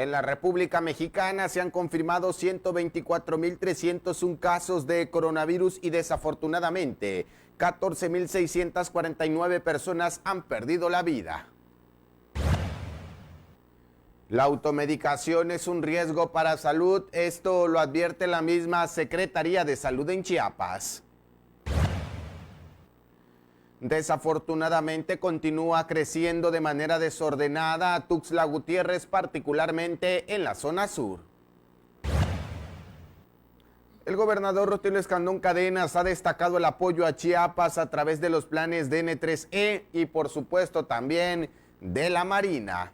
En la República Mexicana se han confirmado 124.301 casos de coronavirus y desafortunadamente 14.649 personas han perdido la vida. La automedicación es un riesgo para salud, esto lo advierte la misma Secretaría de Salud en Chiapas. Desafortunadamente continúa creciendo de manera desordenada Tuxtla Gutiérrez, particularmente en la zona sur. El gobernador Rutilio Escandón Cadenas ha destacado el apoyo a Chiapas a través de los planes de N3E y por supuesto también de la Marina.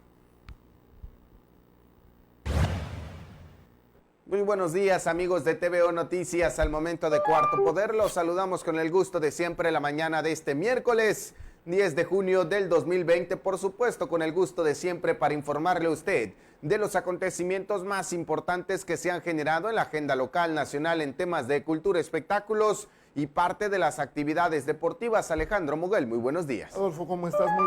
Muy buenos días, amigos de TVO Noticias. Al momento de Cuarto Poder, los saludamos con el gusto de siempre la mañana de este miércoles 10 de junio del 2020, por supuesto con el gusto de siempre para informarle a usted de los acontecimientos más importantes que se han generado en la agenda local, nacional en temas de cultura, espectáculos y parte de las actividades deportivas. Alejandro Muguel, muy buenos días. Adolfo, ¿cómo estás? Muy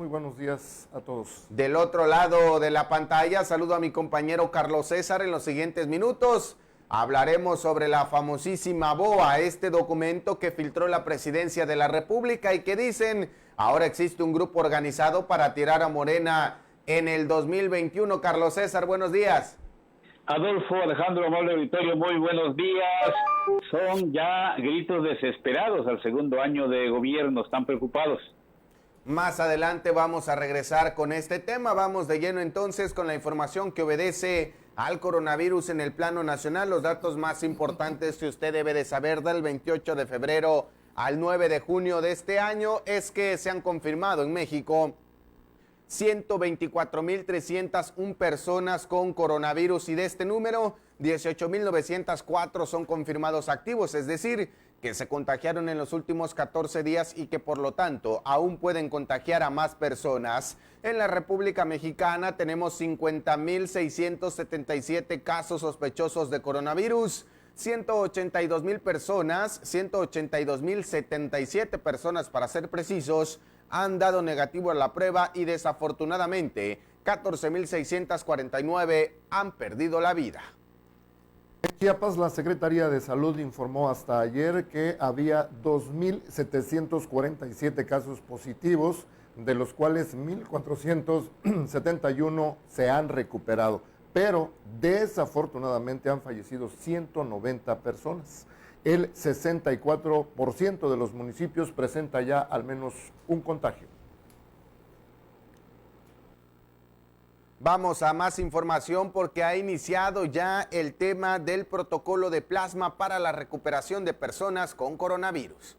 buenos días a todos. Del otro lado de la pantalla, saludo a mi compañero Carlos César. En los siguientes minutos hablaremos sobre la famosísima BOA, este documento que filtró la Presidencia de la República y que dicen ahora existe un grupo organizado para tirar a Morena en el 2021. Carlos César, buenos días. Adolfo, Alejandro, amable auditorio, muy buenos días. Son ya gritos desesperados al segundo año de gobierno, están preocupados. Más adelante vamos a regresar con este tema. Vamos de lleno entonces con la información que obedece al coronavirus en el plano nacional. Los datos más importantes que usted debe de saber del 28 de febrero al 9 de junio de este año es que se han confirmado en México 124.301 personas con coronavirus y de este número, 18.904 son confirmados activos, es decir, que se contagiaron en los últimos 14 días y que por lo tanto aún pueden contagiar a más personas. En la República Mexicana tenemos 50.677 casos sospechosos de coronavirus, 182.077 personas para ser precisos, han dado negativo a la prueba y desafortunadamente 14.649 han perdido la vida. En Chiapas, la Secretaría de Salud informó hasta ayer que había 2.747 casos positivos, de los cuales 1.471 se han recuperado, pero desafortunadamente han fallecido 190 personas. El 64% de los municipios presenta ya al menos un contagio. Vamos a más información porque ha iniciado ya el tema del protocolo de plasma para la recuperación de personas con coronavirus.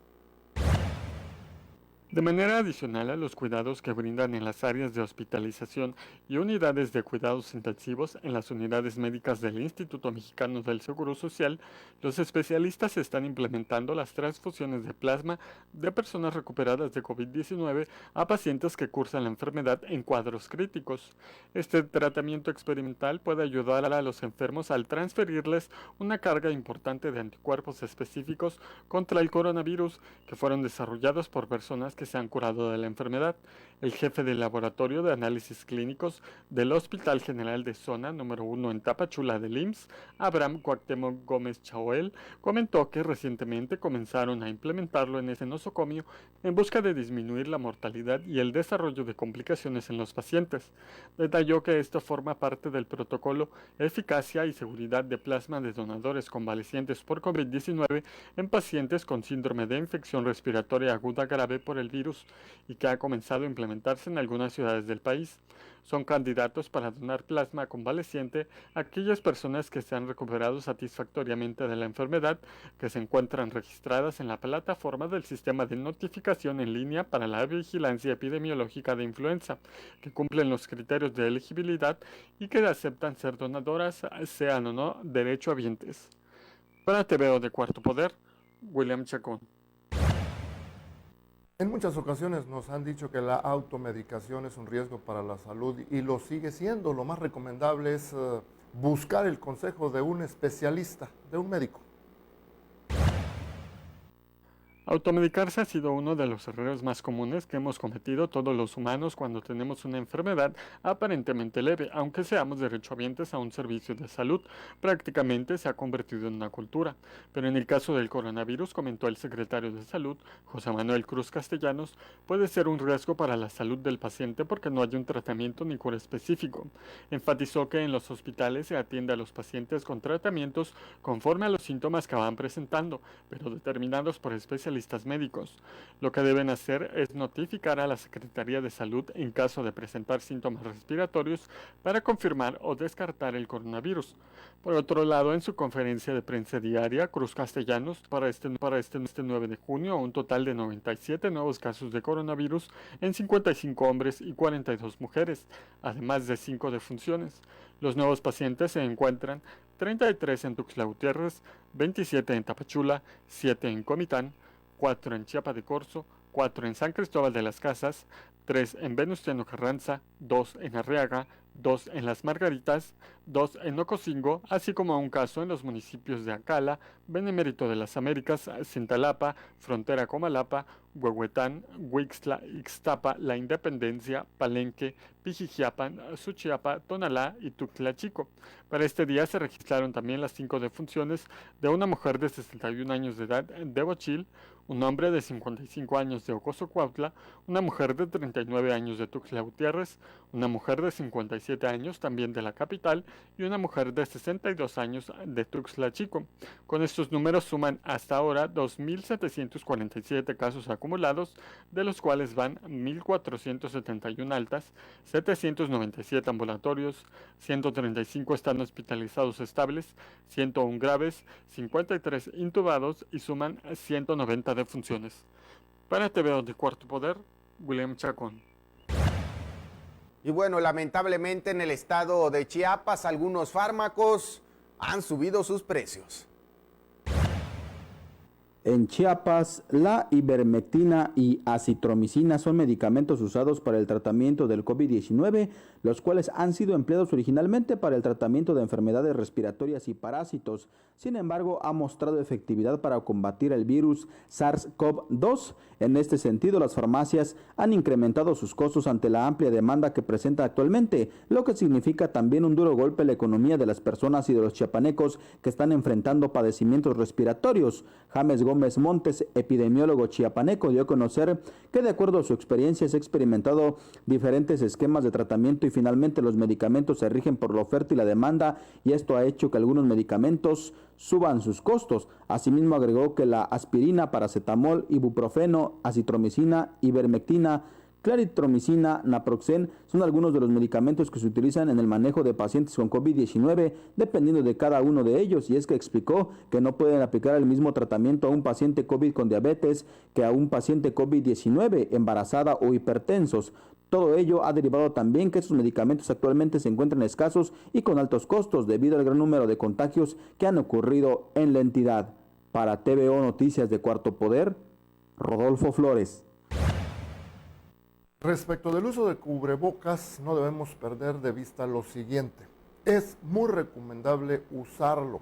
De manera adicional a los cuidados que brindan en las áreas de hospitalización y unidades de cuidados intensivos en las unidades médicas del Instituto Mexicano del Seguro Social, los especialistas están implementando las transfusiones de plasma de personas recuperadas de COVID-19 a pacientes que cursan la enfermedad en cuadros críticos. Este tratamiento experimental puede ayudar a los enfermos al transferirles una carga importante de anticuerpos específicos contra el coronavirus que fueron desarrollados por personas que se han curado de la enfermedad. El jefe del laboratorio de análisis clínicos del Hospital General de Zona número 1 en Tapachula del IMSS, Abraham Cuauhtémoc Gómez Chaoel, comentó que recientemente comenzaron a implementarlo en ese nosocomio en busca de disminuir la mortalidad y el desarrollo de complicaciones en los pacientes. Detalló que esto forma parte del protocolo Eficacia y Seguridad de Plasma de Donadores Convalecientes por COVID-19 en pacientes con síndrome de infección respiratoria aguda grave por el virus y que ha comenzado a implementarse en algunas ciudades del país. Son candidatos para donar plasma convaleciente a aquellas personas que se han recuperado satisfactoriamente de la enfermedad, que se encuentran registradas en la plataforma del Sistema de Notificación en Línea para la Vigilancia Epidemiológica de Influenza, que cumplen los criterios de elegibilidad y que aceptan ser donadoras, sean o no derechohabientes. Para TVO de Cuarto Poder, William Chacón. En muchas ocasiones nos han dicho que la automedicación es un riesgo para la salud y lo sigue siendo. Lo más recomendable es buscar el consejo de un especialista, de un médico. Automedicarse ha sido uno de los errores más comunes que hemos cometido todos los humanos cuando tenemos una enfermedad aparentemente leve, aunque seamos derechohabientes a un servicio de salud. Prácticamente se ha convertido en una cultura. Pero en el caso del coronavirus, comentó el secretario de Salud, José Manuel Cruz Castellanos, puede ser un riesgo para la salud del paciente porque no hay un tratamiento ni cura específico. Enfatizó que en los hospitales se atiende a los pacientes con tratamientos conforme a los síntomas que van presentando, pero determinados por especialistas médicos. Lo que deben hacer es notificar a la Secretaría de Salud en caso de presentar síntomas respiratorios para confirmar o descartar el coronavirus. Por otro lado, en su conferencia de prensa diaria, Cruz Castellanos para este 9 de junio un total de 97 nuevos casos de coronavirus en 55 hombres y 42 mujeres, además de 5 defunciones. Los nuevos pacientes se encuentran 33 en Tuxtla Gutiérrez, 27 en Tapachula, 7 en Comitán, 4 en Chiapa de Corzo, 4 en San Cristóbal de las Casas, 3 en Venustiano Carranza, 2 en Arriaga, 2 en Las Margaritas, 2 en Ocosingo, así como un caso en los municipios de Acala, Benemérito de las Américas, Cintalapa, Frontera Comalapa, Huehuetán, Huixtla, Ixtapa, La Independencia, Palenque, Pijijiapan, Suchiapa, Tonalá y Tuxtla Chico. Para este día se registraron también las 5 defunciones de una mujer de 61 años de edad de Bochil, un hombre de 55 años de Ocoso Cuautla, una mujer de 39 años de Tuxtla Gutiérrez, una mujer de 57 años también de la capital y una mujer de 62 años de Tuxtla Chico. Con estos números suman hasta ahora 2.747 casos acumulados, de los cuales van 1.471 altas, 797 ambulatorios, 135 están hospitalizados estables, 101 graves, 53 intubados y suman 190 defunciones. Para TVO de Cuarto Poder, William Chacón. Y bueno, lamentablemente en el estado de Chiapas algunos fármacos han subido sus precios. En Chiapas, la ivermectina y acitromicina son medicamentos usados para el tratamiento del COVID-19, los cuales han sido empleados originalmente para el tratamiento de enfermedades respiratorias y parásitos. Sin embargo, ha mostrado efectividad para combatir el virus SARS-CoV-2. En este sentido, las farmacias han incrementado sus costos ante la amplia demanda que presenta actualmente, lo que significa también un duro golpe a la economía de las personas y de los chiapanecos que están enfrentando padecimientos respiratorios. James Gómez Montes, epidemiólogo chiapaneco, dio a conocer que de acuerdo a su experiencia se ha experimentado diferentes esquemas de tratamiento y finalmente los medicamentos se rigen por la oferta y la demanda, y esto ha hecho que algunos medicamentos suban sus costos. Asimismo agregó que la aspirina, paracetamol, ibuprofeno, acitromicina, ivermectina, claritromicina, naproxen son algunos de los medicamentos que se utilizan en el manejo de pacientes con COVID-19, dependiendo de cada uno de ellos, y es que explicó que no pueden aplicar el mismo tratamiento a un paciente COVID con diabetes que a un paciente COVID-19, embarazada o hipertensos. Todo ello ha derivado también que estos medicamentos actualmente se encuentran escasos y con altos costos debido al gran número de contagios que han ocurrido en la entidad. Para TVO Noticias de Cuarto Poder, Rodolfo Flores. Respecto del uso de cubrebocas, no debemos perder de vista lo siguiente. Es muy recomendable usarlo.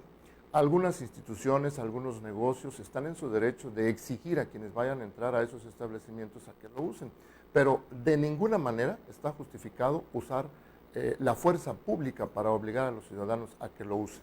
Algunas instituciones, algunos negocios están en su derecho de exigir a quienes vayan a entrar a esos establecimientos a que lo usen, pero de ninguna manera está justificado usar la fuerza pública para obligar a los ciudadanos a que lo usen.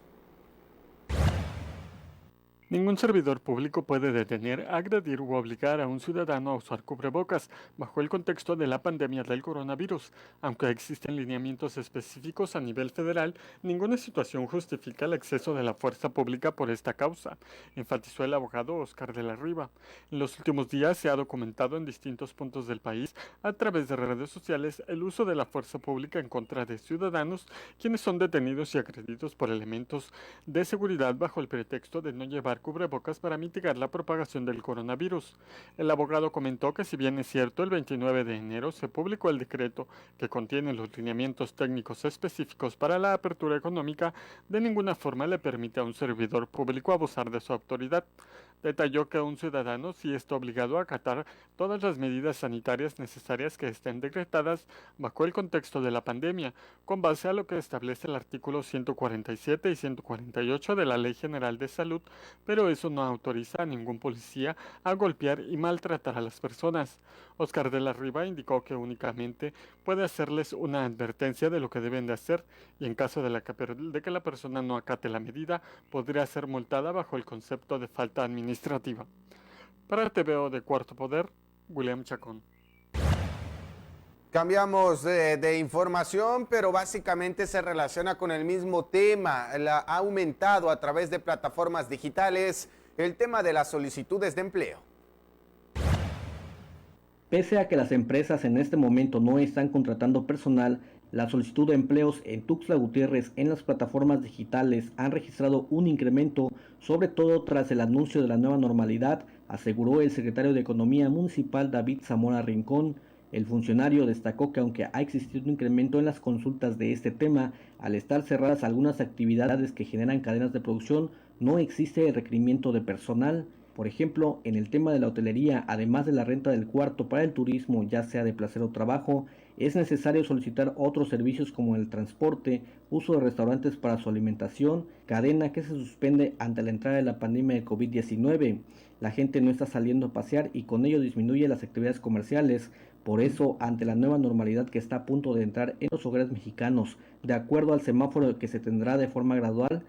Ningún servidor público puede detener, agredir u obligar a un ciudadano a usar cubrebocas bajo el contexto de la pandemia del coronavirus. Aunque existen lineamientos específicos a nivel federal, ninguna situación justifica el exceso de la fuerza pública por esta causa, enfatizó el abogado Oscar de la Riva. En los últimos días se ha documentado en distintos puntos del país, a través de redes sociales, el uso de la fuerza pública en contra de ciudadanos, quienes son detenidos y agredidos por elementos de seguridad bajo el pretexto de no llevar cubrebocas para mitigar la propagación del coronavirus. El abogado comentó que si bien es cierto, el 29 de enero se publicó el decreto que contiene los lineamientos técnicos específicos para la apertura económica, de ninguna forma le permite a un servidor público abusar de su autoridad. Detalló que un ciudadano sí está obligado a acatar todas las medidas sanitarias necesarias que estén decretadas bajo el contexto de la pandemia, con base a lo que establece el artículo 147 y 148 de la Ley General de Salud, pero eso no autoriza a ningún policía a golpear y maltratar a las personas. Oscar de la Riva indicó que únicamente puede hacerles una advertencia de lo que deben de hacer y en caso de que la persona no acate la medida, podría ser multada bajo el concepto de falta administrativa. Para TVO de Cuarto Poder, William Chacón. Cambiamos de información, pero básicamente se relaciona con el mismo tema. Ha aumentado a través de plataformas digitales el tema de las solicitudes de empleo. Pese a que las empresas en este momento no están contratando personal, la solicitud de empleos en Tuxtla Gutiérrez en las plataformas digitales han registrado un incremento, sobre todo tras el anuncio de la nueva normalidad, aseguró el secretario de Economía Municipal David Zamora Rincón. El funcionario destacó que aunque ha existido un incremento en las consultas de este tema, al estar cerradas algunas actividades que generan cadenas de producción, no existe el requerimiento de personal. Por ejemplo, en el tema de la hotelería, además de la renta del cuarto para el turismo, ya sea de placer o trabajo, es necesario solicitar otros servicios como el transporte, uso de restaurantes para su alimentación, cadena que se suspende ante la entrada de la pandemia de COVID-19. La gente no está saliendo a pasear y con ello disminuye las actividades comerciales. Por eso, ante la nueva normalidad que está a punto de entrar en los hogares mexicanos, de acuerdo al semáforo que se tendrá de forma gradual,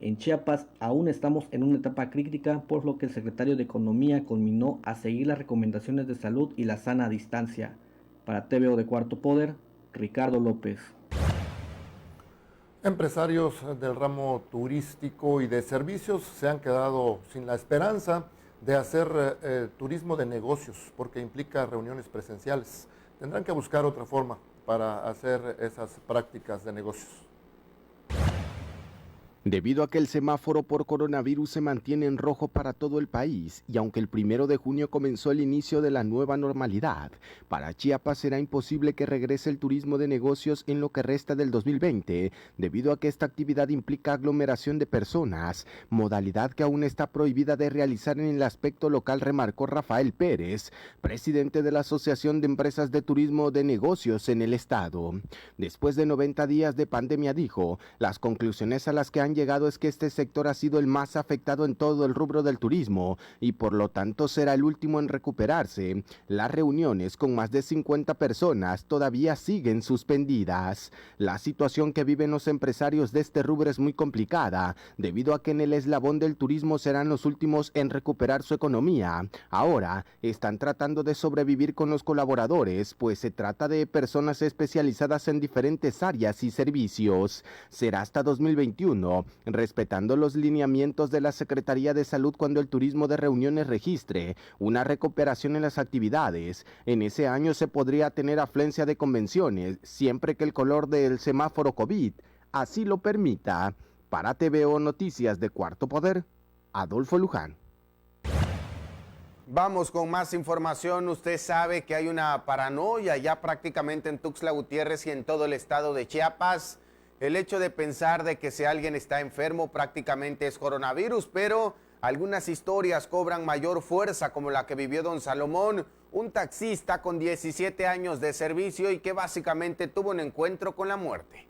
en Chiapas aún estamos en una etapa crítica, por lo que el secretario de Economía conminó a seguir las recomendaciones de salud y la sana distancia. Para TVO de Cuarto Poder, Ricardo López. Empresarios del ramo turístico y de servicios se han quedado sin la esperanza de hacer turismo de negocios porque implica reuniones presenciales. Tendrán que buscar otra forma para hacer esas prácticas de negocios. Debido a que el semáforo por coronavirus se mantiene en rojo para todo el país y aunque el 1 de junio comenzó el inicio de la nueva normalidad, para Chiapas será imposible que regrese el turismo de negocios en lo que resta del 2020, debido a que esta actividad implica aglomeración de personas, modalidad que aún está prohibida de realizar en el aspecto local, remarcó Rafael Pérez, presidente de la Asociación de Empresas de Turismo de Negocios en el estado. Después de 90 días de pandemia, dijo, las conclusiones a las que han llegado es que este sector ha sido el más afectado en todo el rubro del turismo y por lo tanto será el último en recuperarse. Las reuniones con más de 50 personas todavía siguen suspendidas. La situación que viven los empresarios de este rubro es muy complicada, debido a que en el eslabón del turismo serán los últimos en recuperar su economía. Ahora están tratando de sobrevivir con los colaboradores, pues se trata de personas especializadas en diferentes áreas y servicios. Será hasta 2021, respetando los lineamientos de la Secretaría de Salud cuando el turismo de reuniones registre una recuperación en las actividades. En ese año se podría tener afluencia de convenciones, siempre que el color del semáforo COVID así lo permita. Para TVO Noticias de Cuarto Poder, Adolfo Luján. Vamos con más información. Usted sabe que hay una paranoia ya prácticamente en Tuxtla Gutiérrez y en todo el estado de Chiapas. El hecho de pensar de que si alguien está enfermo prácticamente es coronavirus, pero algunas historias cobran mayor fuerza, como la que vivió don Salomón, un taxista con 17 años de servicio y que básicamente tuvo un encuentro con la muerte.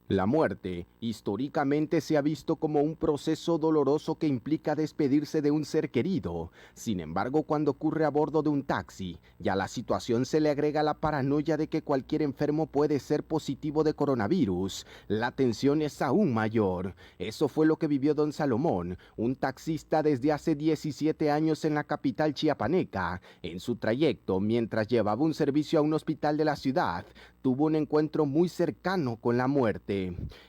La muerte históricamente se ha visto como un proceso doloroso que implica despedirse de un ser querido. Sin embargo, cuando ocurre a bordo de un taxi, ya la situación se le agrega la paranoia de que cualquier enfermo puede ser positivo de coronavirus. La tensión es aún mayor. Eso fue lo que vivió don Salomón, un taxista desde hace 17 años en la capital chiapaneca. En su trayecto, mientras llevaba un servicio a un hospital de la ciudad, tuvo un encuentro muy cercano con la muerte.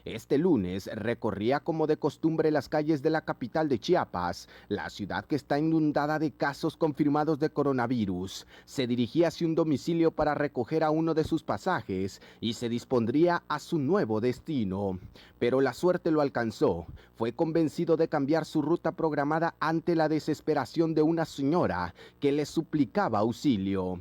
Este lunes recorría como de costumbre las calles de la capital de Chiapas, la ciudad que está inundada de casos confirmados de coronavirus. Se dirigía hacia un domicilio para recoger a uno de sus pasajes y se dispondría a su nuevo destino. Pero la suerte lo alcanzó. Fue convencido de cambiar su ruta programada ante la desesperación de una señora que le suplicaba auxilio.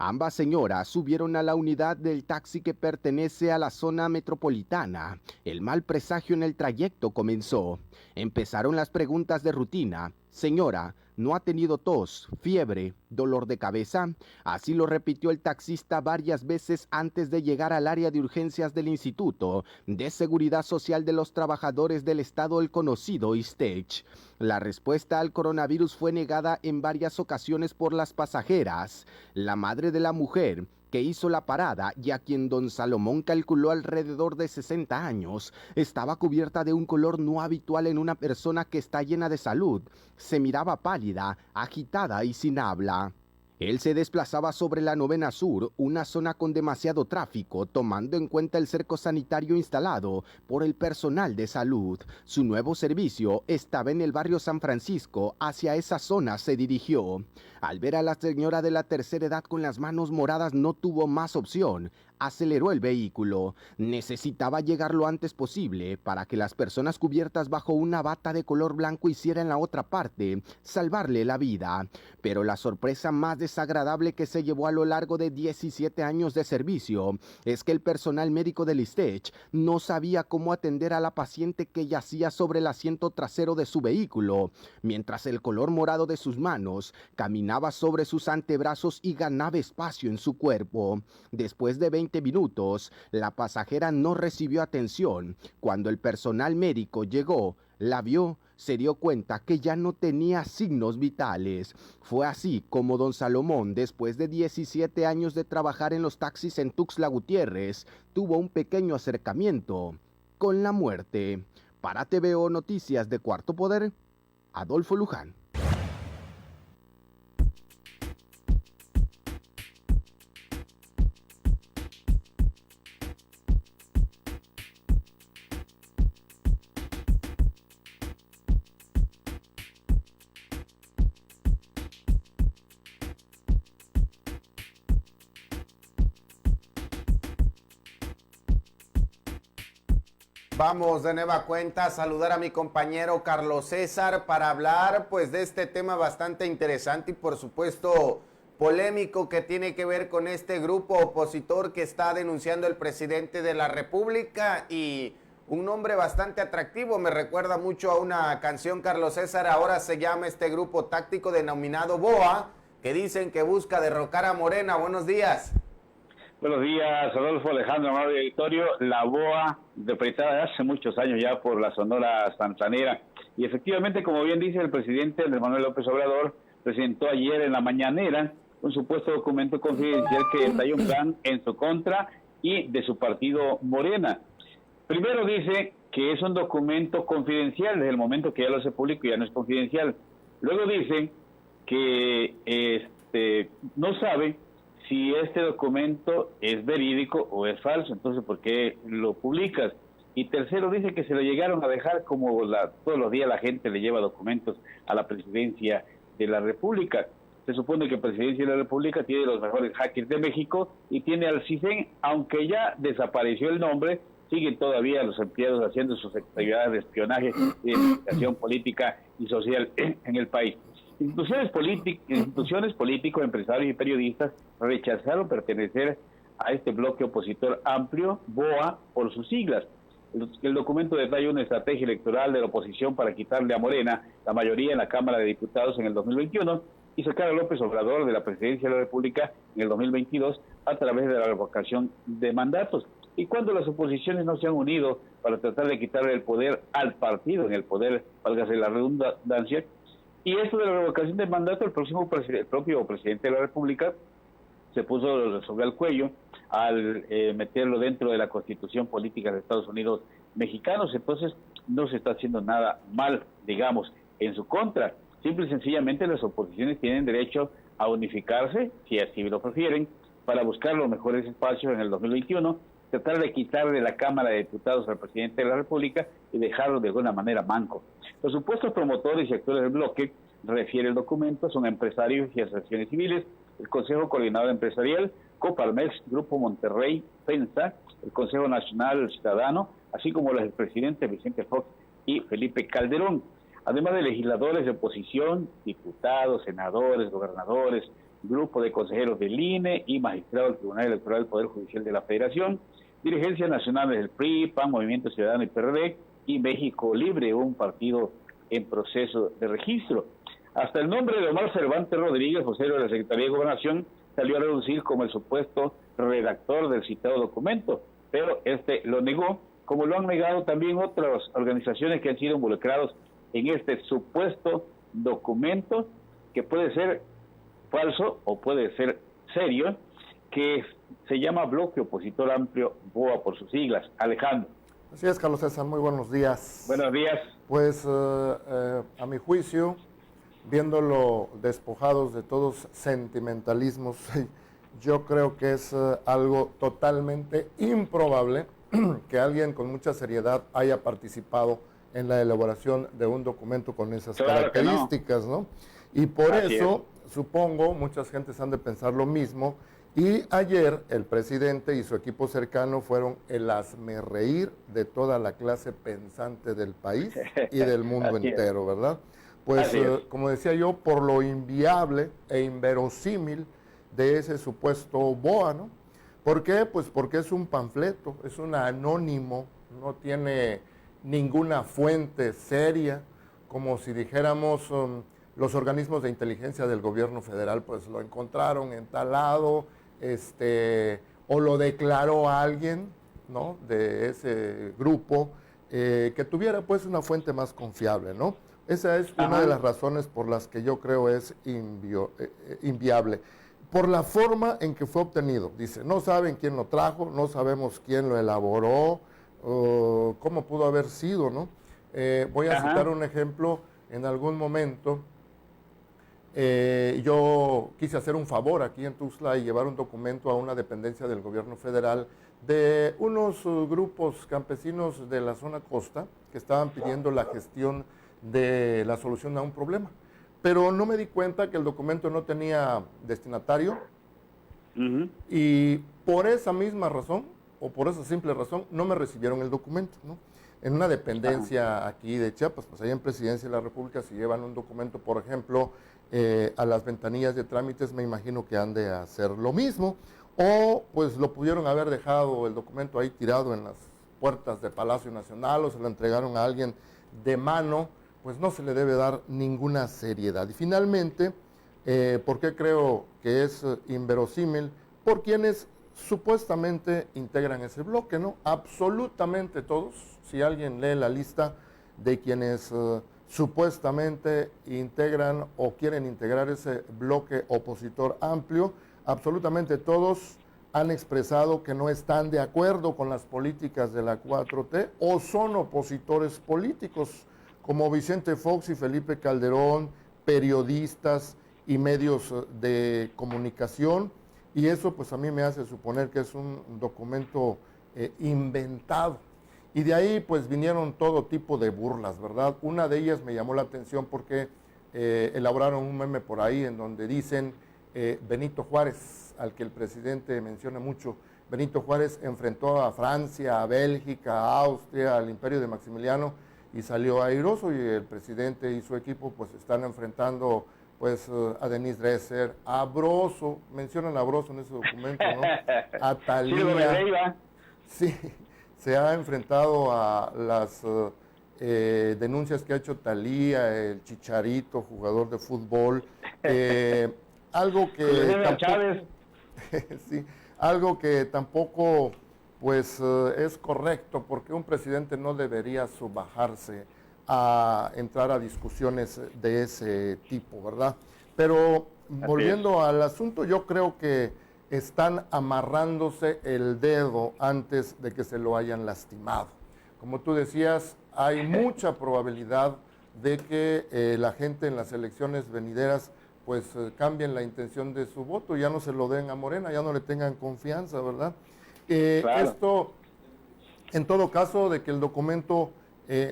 Ambas señoras subieron a la unidad del taxi que pertenece a la zona metropolitana. El mal presagio en el trayecto comenzó. Empezaron las preguntas de rutina. Señora, ¿no ha tenido tos, fiebre, dolor de cabeza? Así lo repitió el taxista varias veces antes de llegar al área de urgencias del Instituto de Seguridad Social de los Trabajadores del Estado, el conocido ISTECH. La respuesta al coronavirus fue negada en varias ocasiones por las pasajeras. La madre de la mujer que hizo la parada y a quien don Salomón calculó alrededor de 60 años, estaba cubierta de un color no habitual en una persona que está llena de salud. Se miraba pálida, agitada y sin habla. Él se desplazaba sobre la 9ª Sur, una zona con demasiado tráfico, tomando en cuenta el cerco sanitario instalado por el personal de salud. Su nuevo servicio estaba en el barrio San Francisco, hacia esa zona se dirigió. Al ver a la señora de la tercera edad con las manos moradas, no tuvo más opción. Aceleró el vehículo. Necesitaba llegar lo antes posible para que las personas cubiertas bajo una bata de color blanco hicieran la otra parte, salvarle la vida. Pero la sorpresa más desagradable que se llevó a lo largo de 17 años de servicio es que el personal médico del ISTECH no sabía cómo atender a la paciente que yacía sobre el asiento trasero de su vehículo, mientras el color morado de sus manos caminaba sobre sus antebrazos y ganaba espacio en su cuerpo. Después de 20 minutos, la pasajera no recibió atención. Cuando el personal médico llegó, la vio, se dio cuenta que ya no tenía signos vitales. Fue así como don Salomón, después de 17 años de trabajar en los taxis en Tuxtla Gutiérrez, tuvo un pequeño acercamiento con la muerte. Para TVO Noticias de Cuarto Poder, Adolfo Luján. Vamos de nueva cuenta a saludar a mi compañero Carlos César para hablar pues de este tema bastante interesante y por supuesto polémico que tiene que ver con este grupo opositor que está denunciando el presidente de la República y un nombre bastante atractivo, me recuerda mucho a una canción, Carlos César. Ahora se llama este grupo táctico denominado BOA, que dicen que busca derrocar a Morena. Buenos días. Buenos días, Adolfo, Alejandro, amable auditorio. La BOA, interpretada hace muchos años ya por la Sonora Santanera. Y efectivamente, como bien dice el presidente Andrés Manuel López Obrador, presentó ayer en la mañanera un supuesto documento confidencial que detalla un plan en su contra y de su partido Morena. Primero dice que es un documento confidencial, desde el momento que ya lo hace público ya no es confidencial. Luego dice que no sabe si este documento es verídico o es falso, entonces ¿por qué lo publicas? Y tercero, dice que se lo llegaron a dejar como todos los días la gente le lleva documentos a la presidencia de la República. Se supone que la presidencia de la República tiene los mejores hackers de México y tiene al CISEN, aunque ya desapareció el nombre, siguen todavía los empleados haciendo sus actividades de espionaje y de investigación política y social en el país. Instituciones políticos, empresarios y periodistas rechazaron pertenecer a este bloque opositor amplio, BOA, por sus siglas. El documento detalla una estrategia electoral de la oposición para quitarle a Morena la mayoría en la Cámara de Diputados en el 2021 y sacar a López Obrador de la presidencia de la República en el 2022 a través de la revocación de mandatos. Y cuando las oposiciones no se han unido para tratar de quitarle el poder al partido, en el poder, válgase la redundancia, y esto de la revocación del mandato, el propio presidente de la República se puso sobre el cuello al meterlo dentro de la Constitución Política de Estados Unidos mexicanos. Entonces no se está haciendo nada mal, digamos, en su contra. Simple y sencillamente las oposiciones tienen derecho a unificarse, si así lo prefieren, para buscar los mejores espacios en el 2021, tratar de quitarle la Cámara de Diputados al presidente de la República y dejarlo de alguna manera manco. Los supuestos promotores y actores del bloque, refiere el documento, son empresarios y asociaciones civiles, el Consejo Coordinador Empresarial, Coparmex, Grupo Monterrey, FENSA, el Consejo Nacional Ciudadano, así como los expresidentes Vicente Fox y Felipe Calderón, además de legisladores de oposición, diputados, senadores, gobernadores, grupo de consejeros del INE y magistrados del Tribunal Electoral del Poder Judicial de la Federación, dirigencias nacionales del PRI, PAN, Movimiento Ciudadano y PRD, y México Libre, un partido en proceso de registro. Hasta el nombre de Omar Cervantes Rodríguez, vocero de la Secretaría de Gobernación, salió a reducir como el supuesto redactor del citado documento, pero este lo negó, como lo han negado también otras organizaciones que han sido involucrados en este supuesto documento, que puede ser falso o puede ser serio, que se llama Bloque Opositor Amplio, BOA por sus siglas. Alejandro. Así es, Carlos César, muy buenos días. Buenos días. Pues a mi juicio, viéndolo despojados de todos sentimentalismos, yo creo que es algo totalmente improbable que alguien con mucha seriedad haya participado en la elaboración de un documento con esas características, ¿no? Y por eso, supongo, muchas gentes han de pensar lo mismo. Y ayer el presidente y su equipo cercano fueron el hazmerreír de toda la clase pensante del país y del mundo entero, ¿verdad? Pues, como decía yo, por lo inviable e inverosímil de ese supuesto BOA, ¿no? ¿Por qué? Pues porque es un panfleto, es un anónimo, no tiene ninguna fuente seria, como si dijéramos los organismos de inteligencia del gobierno federal pues lo encontraron en tal lado, o lo declaró alguien, ¿no?, de ese grupo, que tuviera pues una fuente más confiable, ¿no? Esa es una de las razones por las que yo creo es inviable. Por la forma en que fue obtenido. Dice, no saben quién lo trajo, no sabemos quién lo elaboró, cómo pudo haber sido, ¿no? Voy a citar un ejemplo. En algún momento yo quise hacer un favor aquí en Tuxtla y llevar un documento a una dependencia del gobierno federal de unos grupos campesinos de la zona costa que estaban pidiendo la gestión de la solución a un problema. Pero no me di cuenta que el documento no tenía destinatario y por esa misma razón, o por esa simple razón, no me recibieron el documento, ¿no? En una dependencia aquí de Chiapas, pues allá en Presidencia de la República, si llevan un documento, por ejemplo, a las ventanillas de trámites, me imagino que han de hacer lo mismo, o pues lo pudieron haber dejado el documento ahí tirado en las puertas de Palacio Nacional, o se lo entregaron a alguien de mano. Pues no se le debe dar ninguna seriedad. Y finalmente, ¿por qué creo que es inverosímil? Por quienes supuestamente integran ese bloque, ¿no? Absolutamente todos. Si alguien lee la lista de quienes supuestamente integran o quieren integrar ese bloque opositor amplio, absolutamente todos han expresado que no están de acuerdo con las políticas de la 4T o son opositores políticos, como Vicente Fox y Felipe Calderón, periodistas y medios de comunicación, y eso pues a mí me hace suponer que es un documento inventado. Y de ahí pues vinieron todo tipo de burlas, ¿verdad? Una de ellas me llamó la atención porque elaboraron un meme por ahí en donde dicen Benito Juárez, al que el presidente menciona mucho. Benito Juárez enfrentó a Francia, a Bélgica, a Austria, al imperio de Maximiliano, y salió airoso, y el presidente y su equipo pues están enfrentando pues a Denise Dresser, a Broso, mencionan a Broso en ese documento, ¿no? A Thalía. Sí, se ha enfrentado a las denuncias que ha hecho Thalía, el Chicharito, jugador de fútbol, algo que tampoco, sí, algo que tampoco pues es correcto, porque un presidente no debería subajarse a entrar a discusiones de ese tipo, ¿verdad? Pero volviendo al asunto, yo creo que están amarrándose el dedo antes de que se lo hayan lastimado. Como tú decías, hay mucha probabilidad de que la gente en las elecciones venideras pues cambien la intención de su voto, ya no se lo den a Morena, ya no le tengan confianza, ¿verdad? Claro. Esto, en todo caso, de que el documento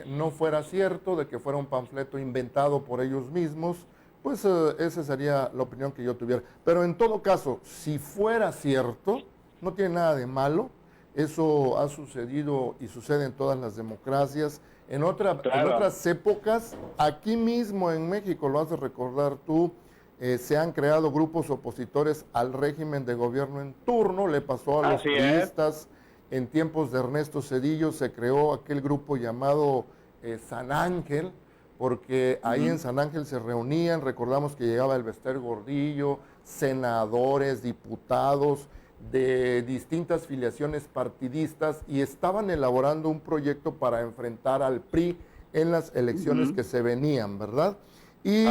no fuera cierto, de que fuera un panfleto inventado por ellos mismos, pues esa sería la opinión que yo tuviera. Pero en todo caso, si fuera cierto, no tiene nada de malo. Eso ha sucedido y sucede en todas las democracias. En otras épocas, aquí mismo en México, lo has de recordar tú, se han creado grupos opositores al régimen de gobierno en turno, le pasó a los priistas. En tiempos de Ernesto Zedillo se creó aquel grupo llamado San Ángel, porque ahí en San Ángel se reunían, recordamos que llegaba el Bester Gordillo, senadores, diputados de distintas filiaciones partidistas y estaban elaborando un proyecto para enfrentar al PRI en las elecciones que se venían, ¿verdad? Y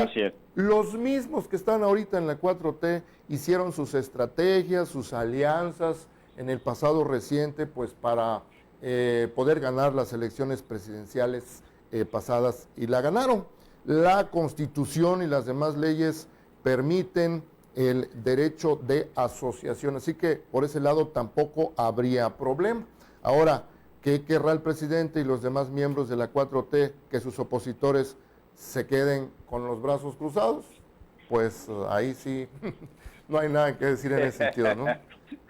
los mismos que están ahorita en la 4T hicieron sus estrategias, sus alianzas en el pasado reciente, pues para poder ganar las elecciones presidenciales pasadas, y la ganaron. La Constitución y las demás leyes permiten el derecho de asociación, así que por ese lado tampoco habría problema. Ahora, ¿qué querrá el presidente y los demás miembros de la 4T? ¿Que sus opositores se queden con los brazos cruzados? Pues ahí sí no hay nada que decir en ese sentido, ¿no?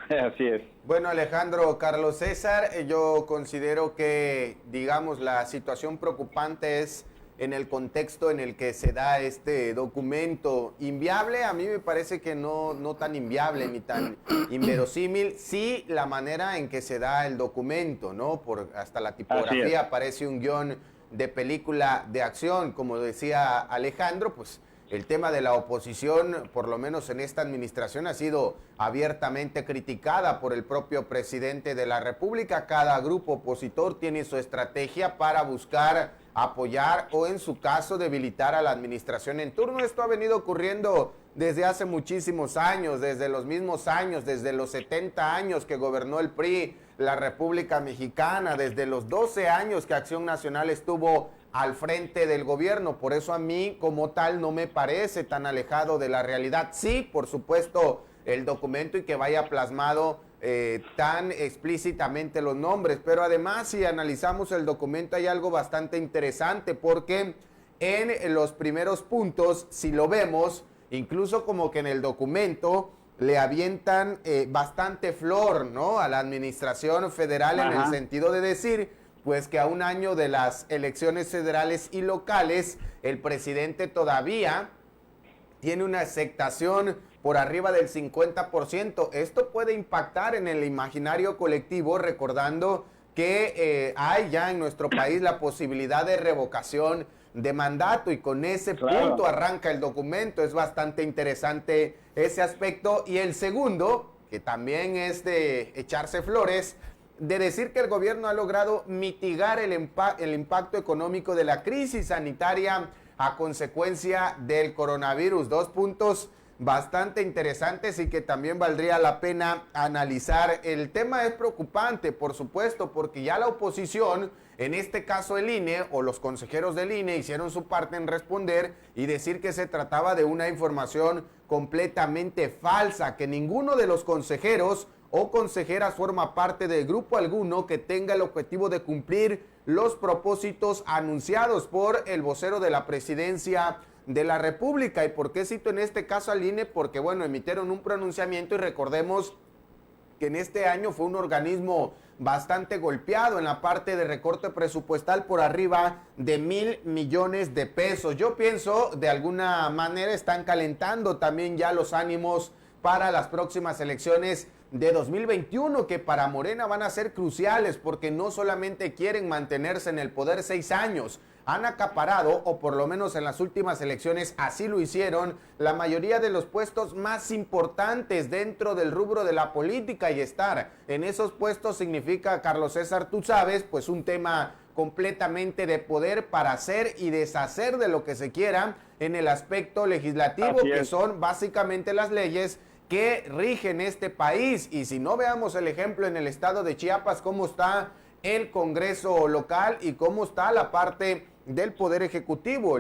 Así es. Bueno, Alejandro, Carlos César, yo considero que, digamos, la situación preocupante es en el contexto en el que se da este documento. Inviable, a mí me parece que no tan inviable ni tan inverosímil, sí la manera en que se da el documento, ¿no? Hasta la tipografía parece un guión de película de acción, como decía Alejandro, pues el tema de la oposición, por lo menos en esta administración, ha sido abiertamente criticada por el propio presidente de la República. Cada grupo opositor tiene su estrategia para buscar apoyar o, en su caso, debilitar a la administración en turno. Esto ha venido ocurriendo desde hace muchísimos años, desde los mismos años, desde los 70 años que gobernó el PRI, la República Mexicana, desde los 12 años que Acción Nacional estuvo al frente del gobierno. Por eso a mí como tal no me parece tan alejado de la realidad. Sí, por supuesto, el documento y que vaya plasmado tan explícitamente los nombres, pero además si analizamos el documento hay algo bastante interesante, porque en los primeros puntos, si lo vemos, incluso como que en el documento le avientan bastante flor, ¿no?, a la administración federal. En el sentido de decir, pues, que a un año de las elecciones federales y locales, el presidente todavía tiene una aceptación por arriba del 50%. Esto puede impactar en el imaginario colectivo, recordando que hay ya en nuestro país la posibilidad de revocación de mandato, y con ese punto arranca el documento. Es bastante interesante ese aspecto. Y el segundo, que también es de echarse flores, de decir que el gobierno ha logrado mitigar el impacto económico de la crisis sanitaria a consecuencia del coronavirus. Dos puntos bastante interesantes y que también valdría la pena analizar. El tema es preocupante, por supuesto, porque ya la oposición, en este caso el INE o los consejeros del INE, hicieron su parte en responder y decir que se trataba de una información completamente falsa, que ninguno de los consejeros o consejeras forma parte del grupo alguno que tenga el objetivo de cumplir los propósitos anunciados por el vocero de la presidencia de la República. ¿Y por qué cito en este caso al INE? Porque, bueno, emitieron un pronunciamiento y recordemos que en este año fue un organismo bastante golpeado en la parte de recorte presupuestal por arriba de 1,000 millones de pesos. Yo pienso, de alguna manera, están calentando también ya los ánimos para las próximas elecciones de 2021, que para Morena van a ser cruciales, porque no solamente quieren mantenerse en el poder 6 años, han acaparado, o por lo menos en las últimas elecciones así lo hicieron, la mayoría de los puestos más importantes dentro del rubro de la política, y estar en esos puestos significa, Carlos César, tú sabes, pues un tema completamente de poder para hacer y deshacer de lo que se quiera en el aspecto legislativo, que son básicamente las leyes que rigen este país. Y si no, veamos el ejemplo en el estado de Chiapas, cómo está el Congreso local y cómo está la parte del Poder Ejecutivo.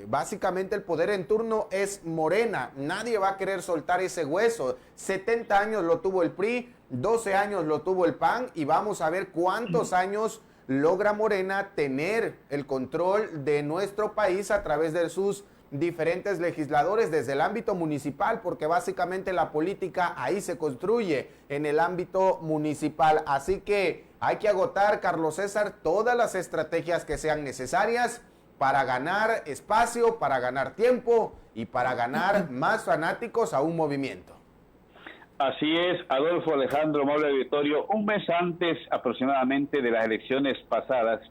Básicamente el poder en turno es Morena. Nadie va a querer soltar ese hueso. 70 años lo tuvo el PRI, 12 años lo tuvo el PAN, y vamos a ver cuántos años logra Morena tener el control de nuestro país a través de sus diferentes legisladores desde el ámbito municipal, porque básicamente la política ahí se construye, en el ámbito municipal. Así que hay que agotar, Carlos César, todas las estrategias que sean necesarias para ganar espacio, para ganar tiempo y para ganar más fanáticos a un movimiento. Así es, Adolfo, Alejandro, amable auditorio. Un mes antes aproximadamente de las elecciones pasadas,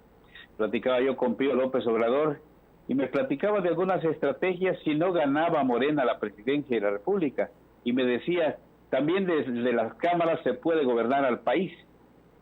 platicaba yo con Pío López Obrador y me platicaba de algunas estrategias si no ganaba Morena la presidencia de la República. Y me decía, también desde las cámaras se puede gobernar al país.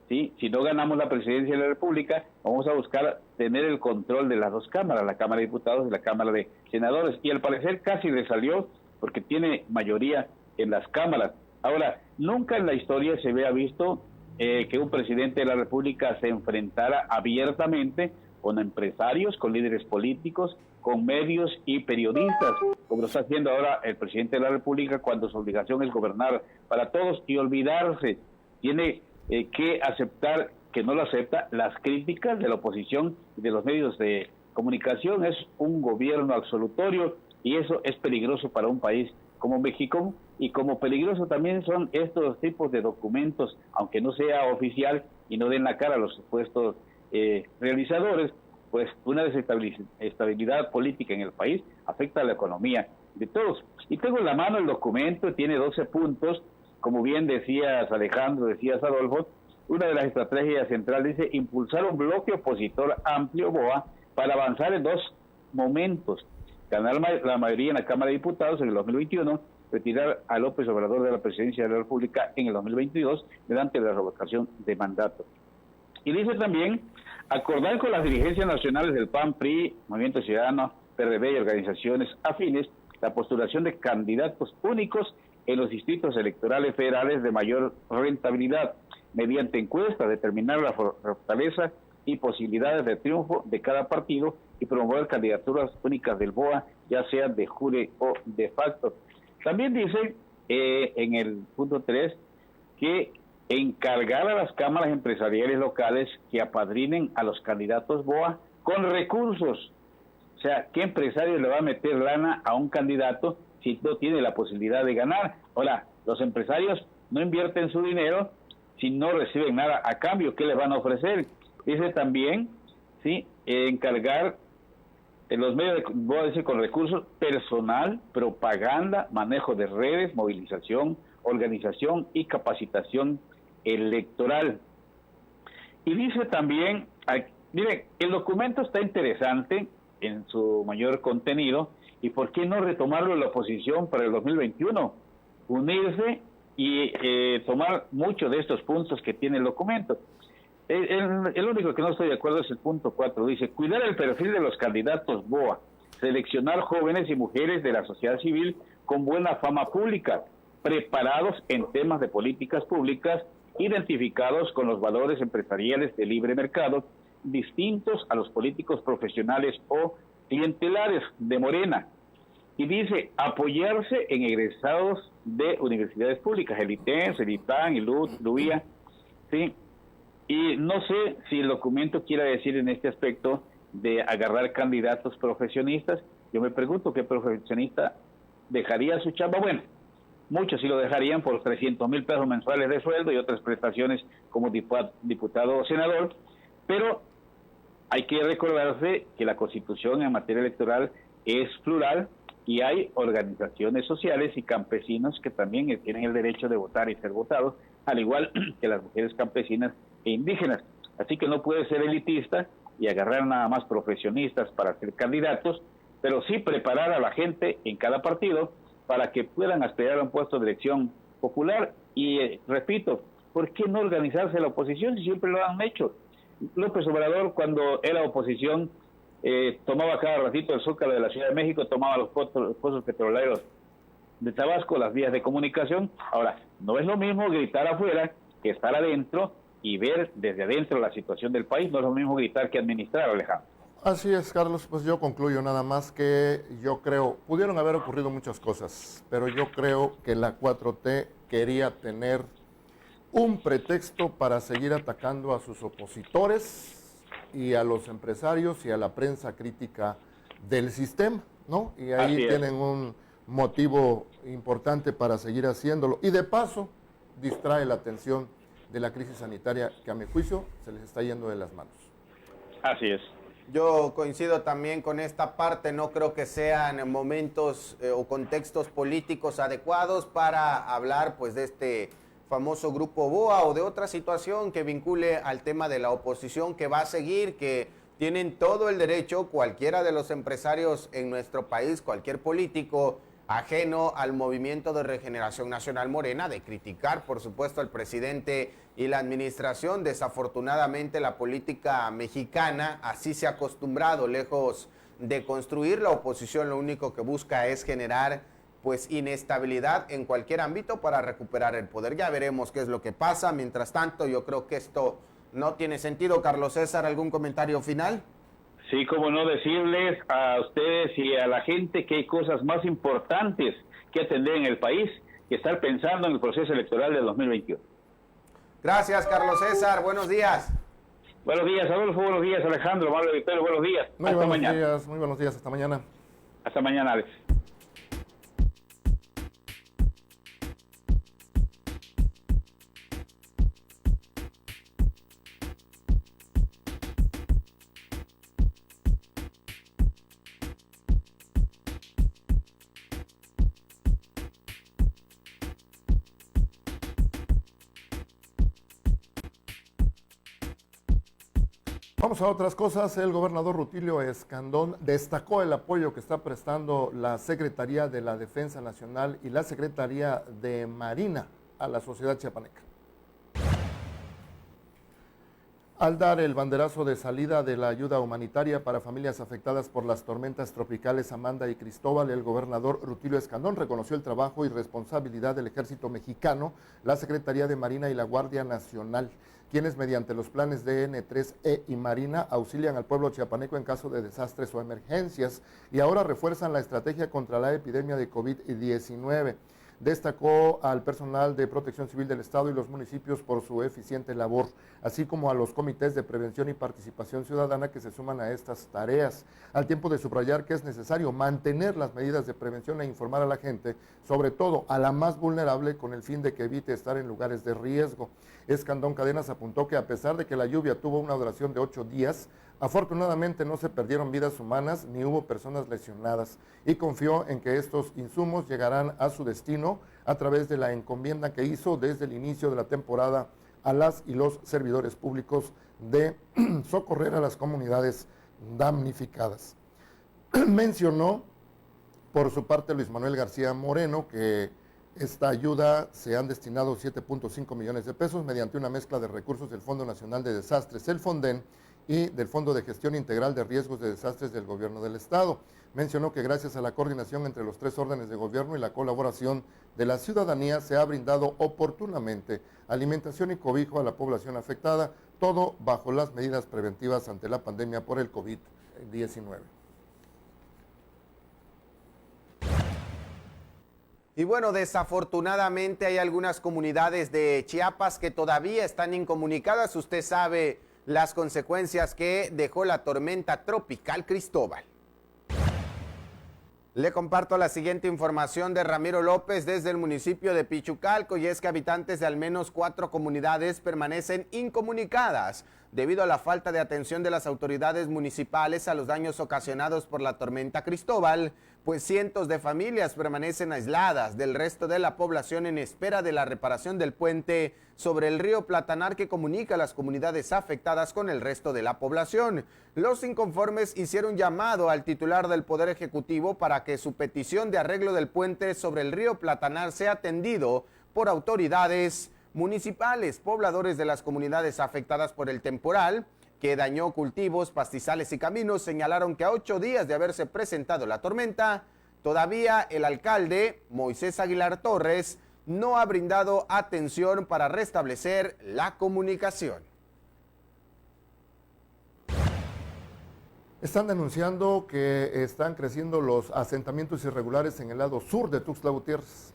¿Sí? Si no ganamos la presidencia de la República, vamos a buscar tener el control de las dos cámaras, la Cámara de Diputados y la Cámara de Senadores. Y al parecer casi le salió porque tiene mayoría en las cámaras. Ahora, nunca en la historia se había visto que un presidente de la República se enfrentara abiertamente con empresarios, con líderes políticos, con medios y periodistas, como lo está haciendo ahora el presidente de la República cuando su obligación es gobernar para todos y olvidarse. Tiene que aceptar, que no lo acepta, las críticas de la oposición y de los medios de comunicación. Es un gobierno absolutorio y eso es peligroso para un país como México, y como peligroso también son estos tipos de documentos, aunque no sea oficial y no den la cara a los supuestos realizadores, pues una desestabilidad política en el país afecta a la economía de todos. Y tengo en la mano el documento, tiene 12 puntos, como bien decías Alejandro, decías Adolfo. Una de las estrategias centrales dice impulsar un bloque opositor amplio, BOA, para avanzar en dos momentos: ganar la mayoría en la Cámara de Diputados en el 2021, retirar a López Obrador de la presidencia de la República en el 2022 mediante la revocación de mandato. Y dice también acordar con las dirigencias nacionales del PAN, PRI, Movimiento Ciudadano, PRD y organizaciones afines la postulación de candidatos únicos en los distritos electorales federales de mayor rentabilidad, mediante encuestas, determinar la fortaleza y posibilidades de triunfo de cada partido y promover candidaturas únicas del BOA, ya sean de jure o de facto. También dice en el punto 3 que encargar a las cámaras empresariales locales que apadrinen a los candidatos BOA con recursos. O sea, ¿qué empresario le va a meter lana a un candidato si no tiene la posibilidad de ganar? Ahora, los empresarios no invierten su dinero si no reciben nada a cambio. ¿Qué les van a ofrecer? Dice también, sí, encargar en los medios, voy a decir, con recursos, personal, propaganda, manejo de redes, movilización, organización y capacitación electoral. Y dice también, miren, el documento está interesante en su mayor contenido, y ¿por qué no retomarlo en la oposición para el 2021? Unirse y tomar muchos de estos puntos que tiene el documento. El único que no estoy de acuerdo es el punto 4. Dice, cuidar el perfil de los candidatos BOA, seleccionar jóvenes y mujeres de la sociedad civil con buena fama pública, preparados en temas de políticas públicas, identificados con los valores empresariales de libre mercado, distintos a los políticos profesionales o clientelares de Morena. Y dice, apoyarse en egresados de universidades públicas, el ITENS, el ITAN, el LUIA, ¿sí? Y no sé si el documento quiera decir en este aspecto de agarrar candidatos profesionistas. Yo me pregunto qué profesionista dejaría su chamba. Bueno, muchos sí lo dejarían por 300,000 pesos mensuales de sueldo y otras prestaciones como diputado o senador, pero hay que recordarse que la Constitución en materia electoral es plural y hay organizaciones sociales y campesinos que también tienen el derecho de votar y ser votados, al igual que las mujeres campesinas e indígenas. Así que no puede ser elitista y agarrar nada más profesionistas para ser candidatos, pero sí preparar a la gente en cada partido para que puedan aspirar a un puesto de elección popular. Y repito, ¿por qué no organizarse la oposición si siempre lo han hecho? López Obrador, cuando era oposición, tomaba cada ratito el Zócalo de la Ciudad de México, tomaba los pozos petroleros de Tabasco, las vías de comunicación. Ahora, no es lo mismo gritar afuera que estar adentro y ver desde adentro la situación del país. No es lo mismo gritar que administrar, Alejandro. Así es, Carlos. Pues yo concluyo nada más que yo creo, pudieron haber ocurrido muchas cosas, pero yo creo que la 4T quería tener un pretexto para seguir atacando a sus opositores y a los empresarios y a la prensa crítica del sistema, ¿no? Y ahí tienen un motivo importante para seguir haciéndolo. Y de paso, distrae la atención de la crisis sanitaria que a mi juicio se les está yendo de las manos. Así es. Yo coincido también con esta parte, no creo que sean momentos o contextos políticos adecuados para hablar pues de este famoso grupo BOA o de otra situación que vincule al tema de la oposición que va a seguir, que tienen todo el derecho, cualquiera de los empresarios en nuestro país, cualquier político ajeno al Movimiento de Regeneración Nacional Morena, de criticar, por supuesto, al presidente y la administración. Desafortunadamente, la política mexicana así se ha acostumbrado, lejos de construir. La oposición lo único que busca es generar pues inestabilidad en cualquier ámbito para recuperar el poder. Ya veremos qué es lo que pasa. Mientras tanto, yo creo que esto no tiene sentido. Carlos César, ¿algún comentario final? Sí, como no decirles a ustedes y a la gente que hay cosas más importantes que atender en el país que estar pensando en el proceso electoral del 2021. Gracias, Carlos César. Buenos días. Buenos días, Adolfo. Buenos días, Alejandro. Manuel Victorio. Buenos días. Hasta mañana. Muy buenos días. Hasta mañana. Hasta mañana, Alex. Vamos a otras cosas. El gobernador Rutilio Escandón destacó el apoyo que está prestando la Secretaría de la Defensa Nacional y la Secretaría de Marina a la sociedad chiapaneca. Al dar el banderazo de salida de la ayuda humanitaria para familias afectadas por las tormentas tropicales Amanda y Cristóbal, el gobernador Rutilio Escandón reconoció el trabajo y responsabilidad del Ejército Mexicano, la Secretaría de Marina y la Guardia Nacional, quienes mediante los planes DN3E y Marina auxilian al pueblo chiapaneco en caso de desastres o emergencias y ahora refuerzan la estrategia contra la epidemia de COVID-19. Destacó al personal de Protección Civil del Estado y los municipios por su eficiente labor, así como a los comités de prevención y participación ciudadana que se suman a estas tareas, al tiempo de subrayar que es necesario mantener las medidas de prevención e informar a la gente, sobre todo a la más vulnerable, con el fin de que evite estar en lugares de riesgo. Escandón Cadenas apuntó que a pesar de que la lluvia tuvo una duración de 8 días, afortunadamente no se perdieron vidas humanas ni hubo personas lesionadas y confió en que estos insumos llegarán a su destino a través de la encomienda que hizo desde el inicio de la temporada a las y los servidores públicos de socorrer a las comunidades damnificadas. Mencionó por su parte Luis Manuel García Moreno que esta ayuda se han destinado 7.5 millones de pesos mediante una mezcla de recursos del Fondo Nacional de Desastres, el FONDEN, y del Fondo de Gestión Integral de Riesgos de Desastres del Gobierno del Estado. Mencionó que gracias a la coordinación entre los 3 órdenes de gobierno y la colaboración de la ciudadanía se ha brindado oportunamente alimentación y cobijo a la población afectada, todo bajo las medidas preventivas ante la pandemia por el COVID-19. Y bueno, desafortunadamente hay algunas comunidades de Chiapas que todavía están incomunicadas. Usted sabe las consecuencias que dejó la tormenta tropical Cristóbal. Le comparto la siguiente información de Ramiro López desde el municipio de Pichucalco, y es que habitantes de al menos 4 comunidades permanecen incomunicadas debido a la falta de atención de las autoridades municipales a los daños ocasionados por la tormenta Cristóbal, pues cientos de familias permanecen aisladas del resto de la población en espera de la reparación del puente sobre el río Platanar que comunica a las comunidades afectadas con el resto de la población. Los inconformes hicieron llamado al titular del Poder Ejecutivo para que su petición de arreglo del puente sobre el río Platanar sea atendido por autoridades municipales. Pobladores de las comunidades afectadas por el temporal, que dañó cultivos, pastizales y caminos, señalaron que a 8 días de haberse presentado la tormenta, todavía el alcalde Moisés Aguilar Torres no ha brindado atención para restablecer la comunicación. Están denunciando que están creciendo los asentamientos irregulares en el lado sur de Tuxtla Gutiérrez.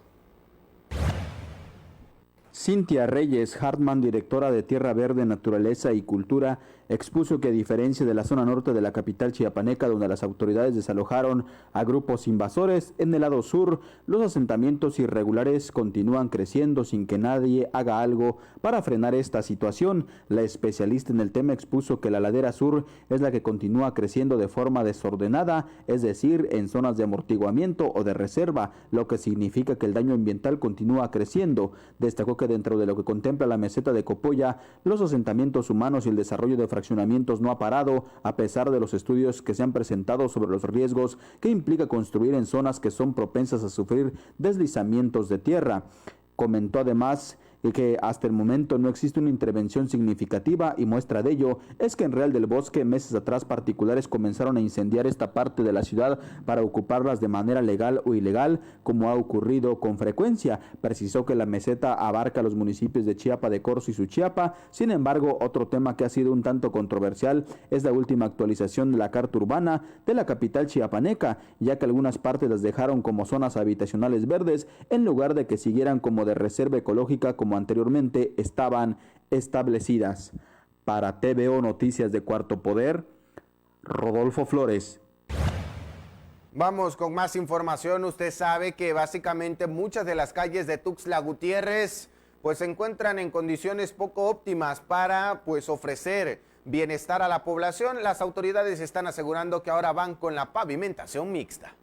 Cintia Reyes Hartman, directora de Tierra Verde, Naturaleza y Cultura, expuso que a diferencia de la zona norte de la capital chiapaneca, donde las autoridades desalojaron a grupos invasores, en el lado sur los asentamientos irregulares continúan creciendo sin que nadie haga algo para frenar esta situación. La especialista en el tema expuso que la ladera sur es la que continúa creciendo de forma desordenada, es decir, en zonas de amortiguamiento o de reserva, lo que significa que el daño ambiental continúa creciendo. Destacó que dentro de lo que contempla la meseta de Copolla, los asentamientos humanos y el desarrollo de fraccionamientos no ha parado, a pesar de los estudios que se han presentado sobre los riesgos que implica construir en zonas que son propensas a sufrir deslizamientos de tierra. Comentó además que hasta el momento no existe una intervención significativa, y muestra de ello es que en Real del Bosque meses atrás particulares comenzaron a incendiar esta parte de la ciudad para ocuparlas de manera legal o ilegal, como ha ocurrido con frecuencia. Precisó que la meseta abarca los municipios de Chiapa de Corzo y Suchiapa. Sin embargo, otro tema que ha sido un tanto controversial es la última actualización de la carta urbana de la capital chiapaneca, ya que algunas partes las dejaron como zonas habitacionales verdes en lugar de que siguieran como de reserva ecológica como anteriormente estaban establecidas. Para TVO Noticias de Cuarto Poder, Rodolfo Flores. Vamos con más información. Usted sabe que básicamente muchas de las calles de Tuxtla Gutiérrez pues se encuentran en condiciones poco óptimas para pues ofrecer bienestar a la población. Las autoridades están asegurando que ahora van con la pavimentación mixta.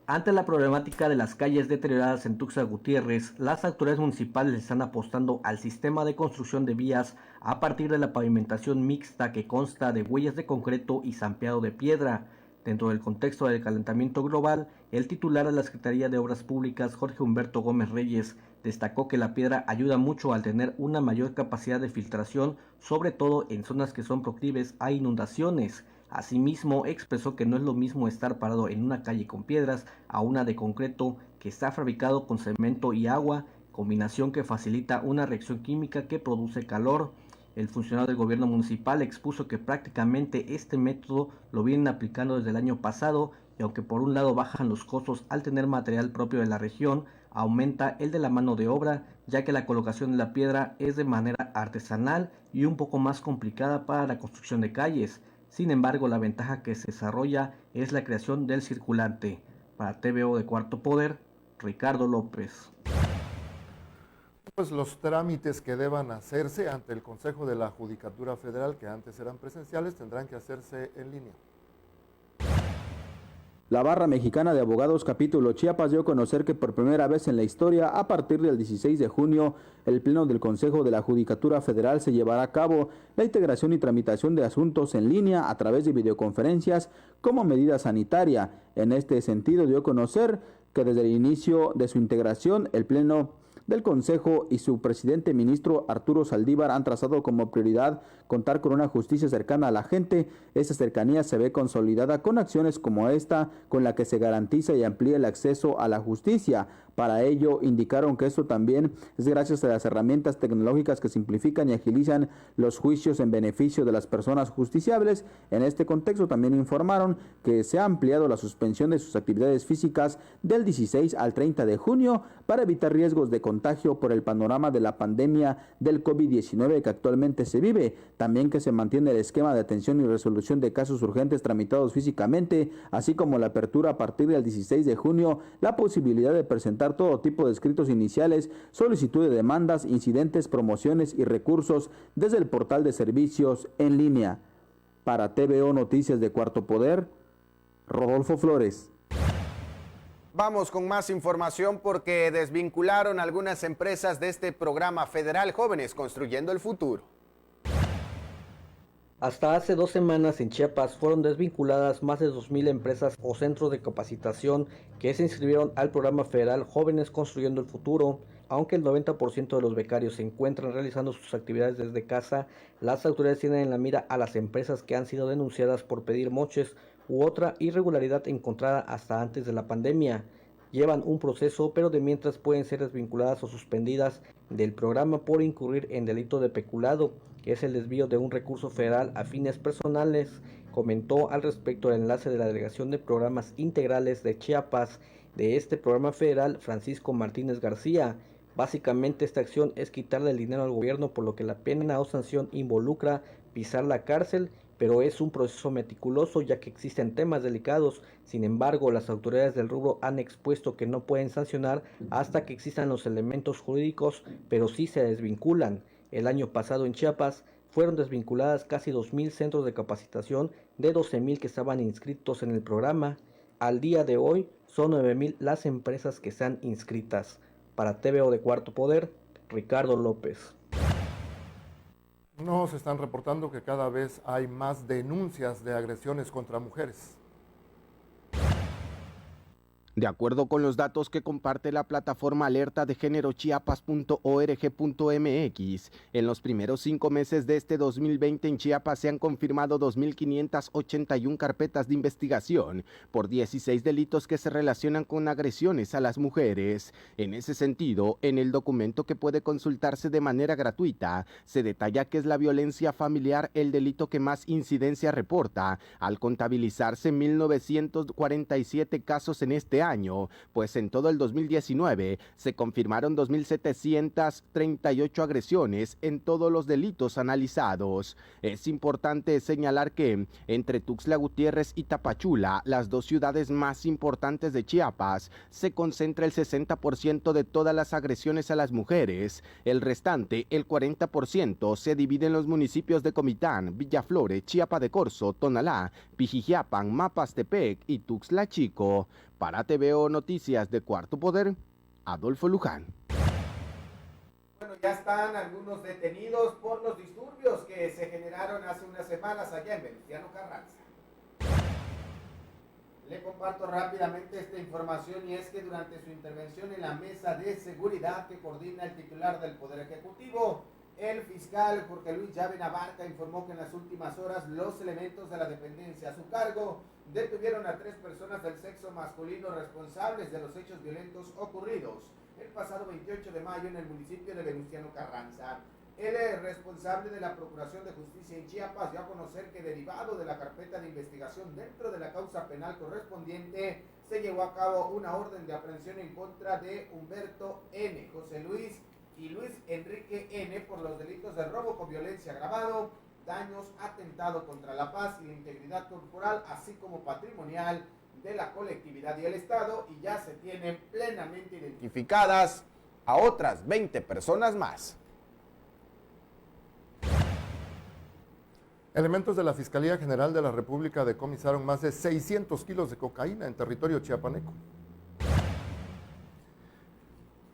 Ante la problemática de las calles deterioradas en Tuxtla Gutiérrez, las autoridades municipales están apostando al sistema de construcción de vías a partir de la pavimentación mixta, que consta de huellas de concreto y zampeado de piedra. Dentro del contexto del calentamiento global, el titular de la Secretaría de Obras Públicas, Jorge Humberto Gómez Reyes, destacó que la piedra ayuda mucho al tener una mayor capacidad de filtración, sobre todo en zonas que son proclives a inundaciones. Asimismo, expresó que no es lo mismo estar parado en una calle con piedras a una de concreto que está fabricado con cemento y agua, combinación que facilita una reacción química que produce calor. El funcionario del gobierno municipal expuso que prácticamente este método lo vienen aplicando desde el año pasado, y aunque por un lado bajan los costos al tener material propio de la región, aumenta el de la mano de obra, ya que la colocación de la piedra es de manera artesanal y un poco más complicada para la construcción de calles. Sin embargo, la ventaja que se desarrolla es la creación del circulante. Para TVO de Cuarto Poder, Ricardo López. Pues los trámites que deban hacerse ante el Consejo de la Judicatura Federal, que antes eran presenciales, tendrán que hacerse en línea. La Barra Mexicana de Abogados Capítulo Chiapas dio a conocer que por primera vez en la historia, a partir del 16 de junio, el Pleno del Consejo de la Judicatura Federal se llevará a cabo la integración y tramitación de asuntos en línea a través de videoconferencias como medida sanitaria. En este sentido, dio a conocer que desde el inicio de su integración, el Pleno del Consejo y su presidente ministro Arturo Saldívar han trazado como prioridad contar con una justicia cercana a la gente. Esa cercanía se ve consolidada con acciones como esta, con la que se garantiza y amplía el acceso a la justicia. Para ello, indicaron que esto también es gracias a las herramientas tecnológicas que simplifican y agilizan los juicios en beneficio de las personas justiciables. En este contexto, también informaron que se ha ampliado la suspensión de sus actividades físicas del 16 al 30 de junio para evitar riesgos de contagio por el panorama de la pandemia del COVID-19 que actualmente se vive. También que se mantiene el esquema de atención y resolución de casos urgentes tramitados físicamente, así como la apertura a partir del 16 de junio, la posibilidad de presentar todo tipo de escritos iniciales, solicitud de demandas, incidentes, promociones y recursos desde el portal de servicios en línea. Para TVO Noticias de Cuarto Poder, Rodolfo Flores. Vamos con más información porque desvincularon algunas empresas de este programa federal Jóvenes Construyendo el Futuro. Hasta hace 2 semanas en Chiapas fueron desvinculadas más de 2,000 empresas o centros de capacitación que se inscribieron al programa federal Jóvenes Construyendo el Futuro. Aunque el 90% de los becarios se encuentran realizando sus actividades desde casa, las autoridades tienen en la mira a las empresas que han sido denunciadas por pedir moches u otra irregularidad encontrada hasta antes de la pandemia. Llevan un proceso, pero de mientras pueden ser desvinculadas o suspendidas del programa por incurrir en delito de peculado, que es el desvío de un recurso federal a fines personales, comentó al respecto el enlace de la Delegación de Programas Integrales de Chiapas de este programa federal, Francisco Martínez García. Básicamente esta acción es quitarle el dinero al gobierno, por lo que la pena o sanción involucra pisar la cárcel, pero es un proceso meticuloso ya que existen temas delicados. Sin embargo, las autoridades del rubro han expuesto que no pueden sancionar hasta que existan los elementos jurídicos, pero sí se desvinculan. El año pasado en Chiapas fueron desvinculadas casi 2.000 centros de capacitación de 12.000 que estaban inscritos en el programa. Al día de hoy son 9.000 las empresas que están inscritas. Para TVO de Cuarto Poder, Ricardo López. Nos están reportando que cada vez hay más denuncias de agresiones contra mujeres. De acuerdo con los datos que comparte la plataforma alerta de género chiapas.org.mx, en los primeros 5 meses de este 2020 en Chiapas se han confirmado 2.581 carpetas de investigación por 16 delitos que se relacionan con agresiones a las mujeres. En ese sentido, en el documento que puede consultarse de manera gratuita, se detalla que es la violencia familiar el delito que más incidencia reporta, al contabilizarse 1.947 casos en este año, pues en todo el 2019 se confirmaron 2.738 agresiones en todos los delitos analizados. Es importante señalar que entre Tuxtla Gutiérrez y Tapachula, las dos ciudades más importantes de Chiapas, se concentra el 60% de todas las agresiones a las mujeres. El restante, el 40%, se divide en los municipios de Comitán, Villaflores, Chiapa de Corzo, Tonalá, Pijijiapan, Mapastepec y Tuxtla Chico. Para TVO Noticias de Cuarto Poder, Adolfo Luján. Bueno, ya están algunos detenidos por los disturbios que se generaron hace unas semanas allá en Venustiano Carranza. Le comparto rápidamente esta información y es que durante su intervención en la mesa de seguridad que coordina el titular del Poder Ejecutivo, el fiscal Jorge Luis Llave Abarca informó que en las últimas horas los elementos de la dependencia a su cargo detuvieron a 3 personas del sexo masculino responsables de los hechos violentos ocurridos el pasado 28 de mayo en el municipio de Venustiano Carranza. El responsable de la Procuración de Justicia en Chiapas dio a conocer que derivado de la carpeta de investigación dentro de la causa penal correspondiente, se llevó a cabo una orden de aprehensión en contra de Humberto N., José Luis y Luis Enrique N. por los delitos de robo con violencia agravado, daños, atentado contra la paz y la integridad corporal, así como patrimonial de la colectividad y el Estado, y ya se tienen plenamente identificadas a otras 20 personas más. Elementos de la Fiscalía General de la República decomisaron más de 600 kilos de cocaína en territorio chiapaneco.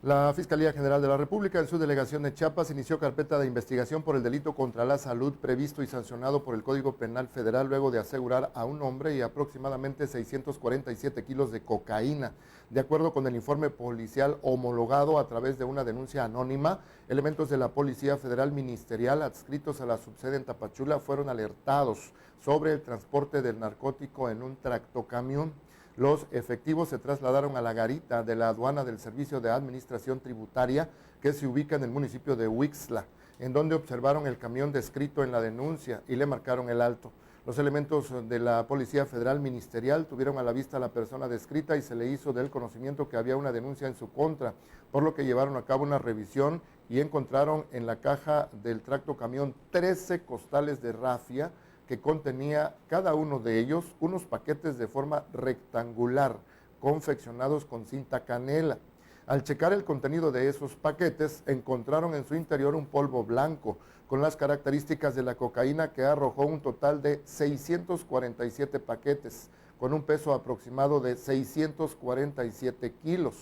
La Fiscalía General de la República, en su delegación de Chiapas, inició carpeta de investigación por el delito contra la salud previsto y sancionado por el Código Penal Federal luego de asegurar a un hombre y aproximadamente 647 kilos de cocaína. De acuerdo con el informe policial homologado a través de una denuncia anónima, elementos de la Policía Federal Ministerial adscritos a la subsede en Tapachula fueron alertados sobre el transporte del narcótico en un tractocamión. Los efectivos se trasladaron a la garita de la aduana del Servicio de Administración Tributaria que se ubica en el municipio de Huixtla, en donde observaron el camión descrito en la denuncia y le marcaron el alto. Los elementos de la Policía Federal Ministerial tuvieron a la vista a la persona descrita y se le hizo del conocimiento que había una denuncia en su contra, por lo que llevaron a cabo una revisión y encontraron en la caja del tractocamión 13 costales de rafia que contenía cada uno de ellos unos paquetes de forma rectangular, confeccionados con cinta canela. Al checar el contenido de esos paquetes, encontraron en su interior un polvo blanco, con las características de la cocaína que arrojó un total de 647 paquetes, con un peso aproximado de 647 kilos.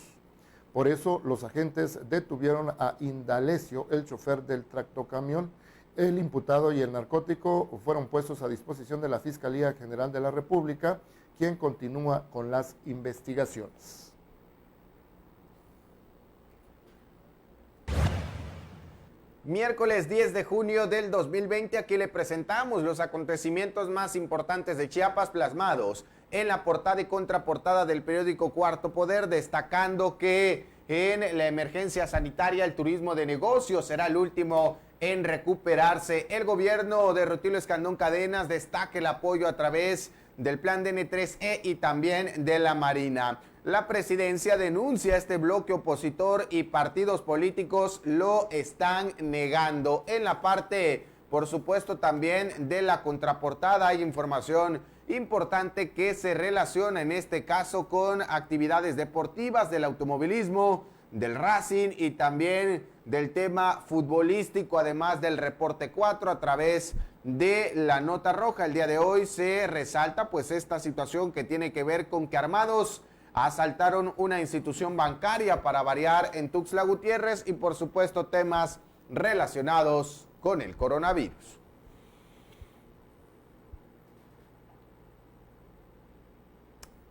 Por eso, los agentes detuvieron a Indalecio, el chofer del tractocamión. El imputado y el narcótico fueron puestos a disposición de la Fiscalía General de la República, quien continúa con las investigaciones. Miércoles 10 de junio del 2020, aquí le presentamos los acontecimientos más importantes de Chiapas plasmados en la portada y contraportada del periódico Cuarto Poder, destacando que en la emergencia sanitaria el turismo de negocios será el último en recuperarse. El gobierno de Rutilio Escandón Cadenas destaca el apoyo a través del plan DN3E y también de la Marina. La presidencia denuncia este bloque opositor y partidos políticos lo están negando. En la parte, por supuesto, también de la contraportada hay información importante que se relaciona en este caso con actividades deportivas, del automovilismo, del Racing y también del tema futbolístico, además del reporte 4 a través de la nota roja. El día de hoy se resalta pues esta situación que tiene que ver con que armados asaltaron una institución bancaria para variar en Tuxtla Gutiérrez y por supuesto temas relacionados con el coronavirus.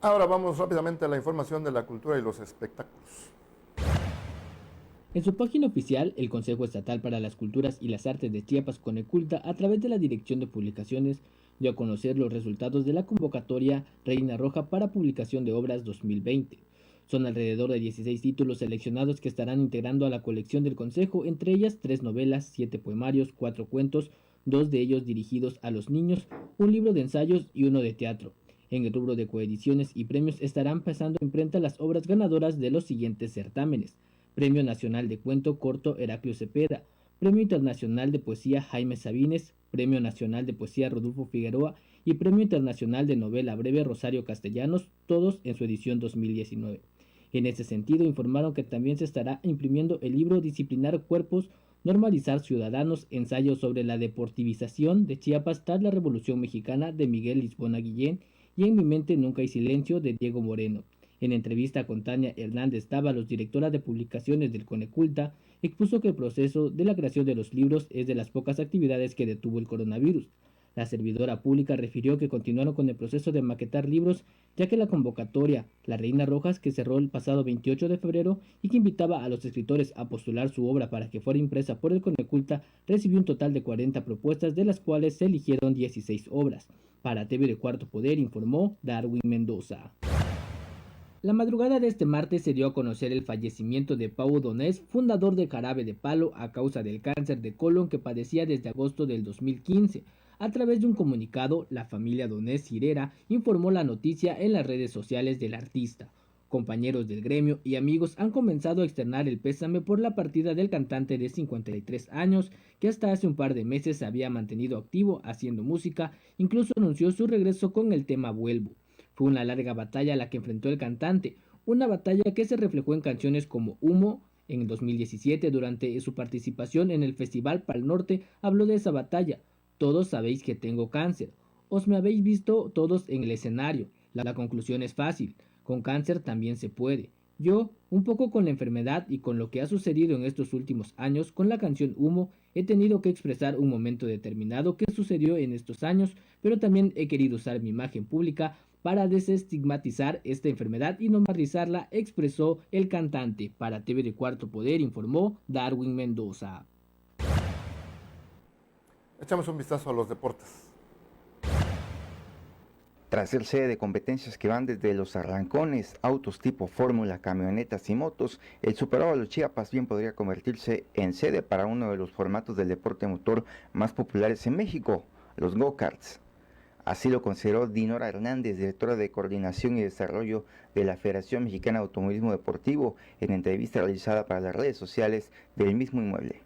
Ahora vamos rápidamente a la información de la cultura y los espectáculos. En su página oficial, el Consejo Estatal para las Culturas y las Artes de Chiapas, Coneculta, a través de la Dirección de Publicaciones, dio a conocer los resultados de la convocatoria Reina Roja para publicación de obras 2020. Son alrededor de 16 títulos seleccionados que estarán integrando a la colección del Consejo, entre ellas 3 novelas, 7 poemarios, 4 cuentos, 2 de ellos dirigidos a los niños, un libro de ensayos y uno de teatro. En el rubro de coediciones y premios estarán pasando imprenta las obras ganadoras de los siguientes certámenes: Premio Nacional de Cuento Corto Heraclio Cepeda, Premio Internacional de Poesía Jaime Sabines, Premio Nacional de Poesía Rodolfo Figueroa y Premio Internacional de Novela Breve Rosario Castellanos, todos en su edición 2019. En ese sentido, informaron que también se estará imprimiendo el libro Disciplinar Cuerpos, Normalizar Ciudadanos, ensayo sobre la deportivización de Chiapas tras la Revolución Mexicana de Miguel Lisbona Guillén y En mi mente nunca hay silencio de Diego Moreno. En entrevista con Tania Hernández Dávalos, directora de publicaciones del Coneculta, expuso que el proceso de la creación de los libros es de las pocas actividades que detuvo el coronavirus. La servidora pública refirió que continuaron con el proceso de maquetar libros, ya que la convocatoria La Reina Rojas, que cerró el pasado 28 de febrero y que invitaba a los escritores a postular su obra para que fuera impresa por el Coneculta, recibió un total de 40 propuestas, de las cuales se eligieron 16 obras. Para TV de Cuarto Poder informó Darwin Mendoza. La madrugada de este martes se dio a conocer el fallecimiento de Pau Donés, fundador de Jarabe de Palo, a causa del cáncer de colon que padecía desde agosto del 2015. A través de un comunicado, la familia Donés Cirera informó la noticia en las redes sociales del artista. Compañeros del gremio y amigos han comenzado a externar el pésame por la partida del cantante de 53 años, que hasta hace un par de meses se había mantenido activo haciendo música, incluso anunció su regreso con el tema Vuelvo. Fue una larga batalla la que enfrentó el cantante, una batalla que se reflejó en canciones como Humo. En 2017, durante su participación en el Festival Pal Norte, habló de esa batalla. Todos sabéis que tengo cáncer. Os me habéis visto todos en el escenario. La conclusión es fácil. Con cáncer también se puede. Yo, un poco con la enfermedad y con lo que ha sucedido en estos últimos años, con la canción Humo, he tenido que expresar un momento determinado que sucedió en estos años, pero también he querido usar mi imagen pública para desestigmatizar esta enfermedad y normalizarla, expresó el cantante. Para TV de Cuarto Poder informó Darwin Mendoza. Echamos un vistazo a los deportes. Tras ser sede de competencias que van desde los arrancones, autos tipo fórmula, camionetas y motos, el Superóvalo Chiapas bien podría convertirse en sede para uno de los formatos del deporte motor más populares en México, los go-karts. Así lo consideró Dinora Hernández, directora de Coordinación y Desarrollo de la Federación Mexicana de Automovilismo Deportivo, en entrevista realizada para las redes sociales del mismo inmueble.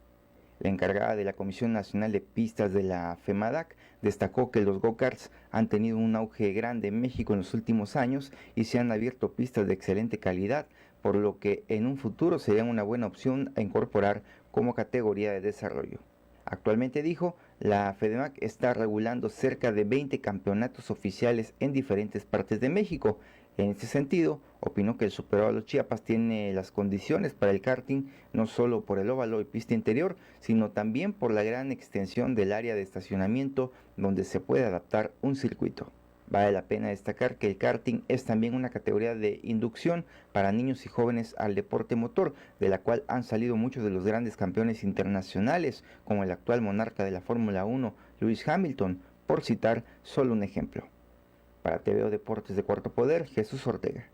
La encargada de la Comisión Nacional de Pistas de la FEMADAC destacó que los go-karts han tenido un auge grande en México en los últimos años y se han abierto pistas de excelente calidad, por lo que en un futuro serían una buena opción a incorporar como categoría de desarrollo. Actualmente, dijo, la FEDEMAC está regulando cerca de 20 campeonatos oficiales en diferentes partes de México. En este sentido, opinó que el Superóvalo Chiapas tiene las condiciones para el karting, no solo por el óvalo y pista interior, sino también por la gran extensión del área de estacionamiento donde se puede adaptar un circuito. Vale la pena destacar que el karting es también una categoría de inducción para niños y jóvenes al deporte motor, de la cual han salido muchos de los grandes campeones internacionales, como el actual monarca de la Fórmula 1, Lewis Hamilton, por citar solo un ejemplo. Para TVO Deportes de Cuarto Poder, Jesús Ortega.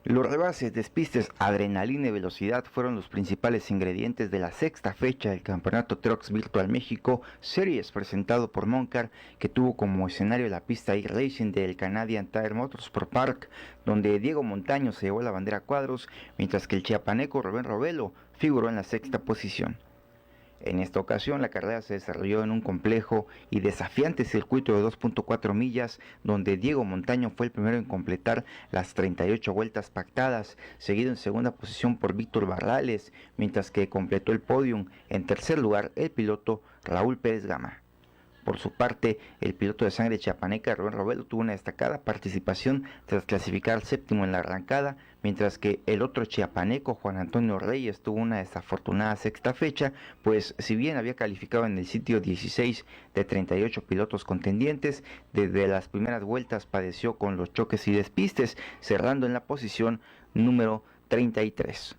Los rebases, despistes, adrenalina y velocidad fueron los principales ingredientes de la sexta fecha del Campeonato Trucks Virtual México Series presentado por Moncar, que tuvo como escenario la pista iRacing del Canadian Tire Motorsport Park, donde Diego Montaño se llevó la bandera a cuadros, mientras que el chiapaneco Rubén Robelo figuró en la sexta posición. En esta ocasión la carrera se desarrolló en un complejo y desafiante circuito de 2.4 millas, donde Diego Montaño fue el primero en completar las 38 vueltas pactadas, seguido en segunda posición por Víctor Barrales, mientras que completó el podium en tercer lugar el piloto Raúl Pérez Gama. Por su parte, el piloto de sangre chiapaneca Rubén Robelo tuvo una destacada participación tras clasificar séptimo en la arrancada, mientras que el otro chiapaneco Juan Antonio Reyes tuvo una desafortunada sexta fecha, pues si bien había calificado en el sitio 16 de 38 pilotos contendientes, desde las primeras vueltas padeció con los choques y despistes, cerrando en la posición número 33.